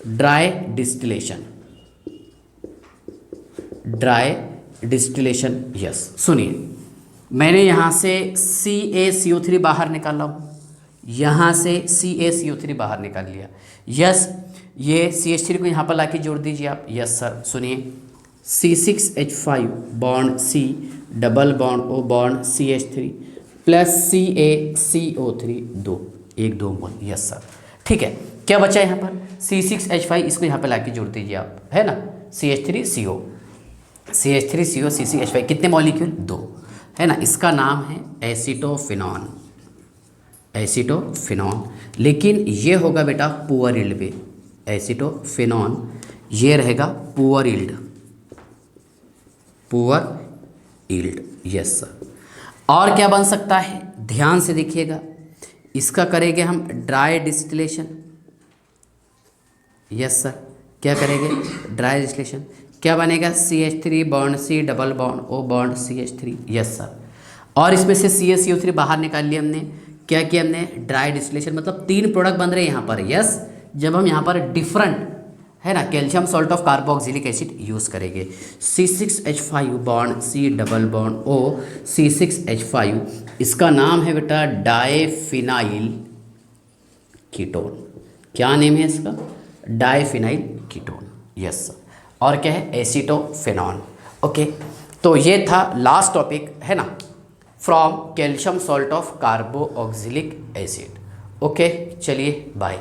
dry distillation, dry distillation. Yes, सुनिए मैंने यहाँ से CaCO3 बाहर निकाला हूँ। यहाँ से CaCO3 बाहर निकाल लिया। यस, ये CH3 को यहाँ पर लाके जोड़ दीजिए आप। यस सर, सुनिए C6H5 bond C double bond O bond CH3 plus CaCO3 1 2 मोल। यस सर, ठीक है। क्या बचा यहाँ पर? C6H5, इसको यहाँ पर लाके जोड़ दीजिए आप, है ना। CH3CO C6H5 कितने मॉलिक्यूल? 2, है ना। इसका नाम है एसीटोफिनॉन, एसीटोफिनॉन। लेकिन ये होगा बेटा पुअर यील्ड पे। एसीटोफिनॉन ये रहेगा poor yield, poor yield. Yes sir. और क्या बन सकता है? ध्यान से देखिएगा, इसका करेंगे हम ड्राई डिस्टिलेशन। यस सर, क्या करेंगे? Dry distillation. क्या बनेगा? CH3 bond C double bond O bond CH3। Yes sir. और इसमें से CaCO3 बाहर निकाल लिया हमने। क्या किया हमने? Dry distillation. मतलब 3 प्रोडक्ट बन रहे हैं यहाँ पर। यस, जब हम यहाँ पर डिफरेंट, है ना, calcium salt of carboxylic acid use करेंगे। C6H5 bond C double bond O C6H5, इसका नाम है बेटा डाइफिनाइल कीटोन। क्या नेम है इसका? Diphenyl ketone. Yes sir. और क्या है? एसीटोफिनॉन। ओके, तो ये था लास्ट टॉपिक, है ना, from calcium salt of carboxylic acid. Okay, चलिए बाय।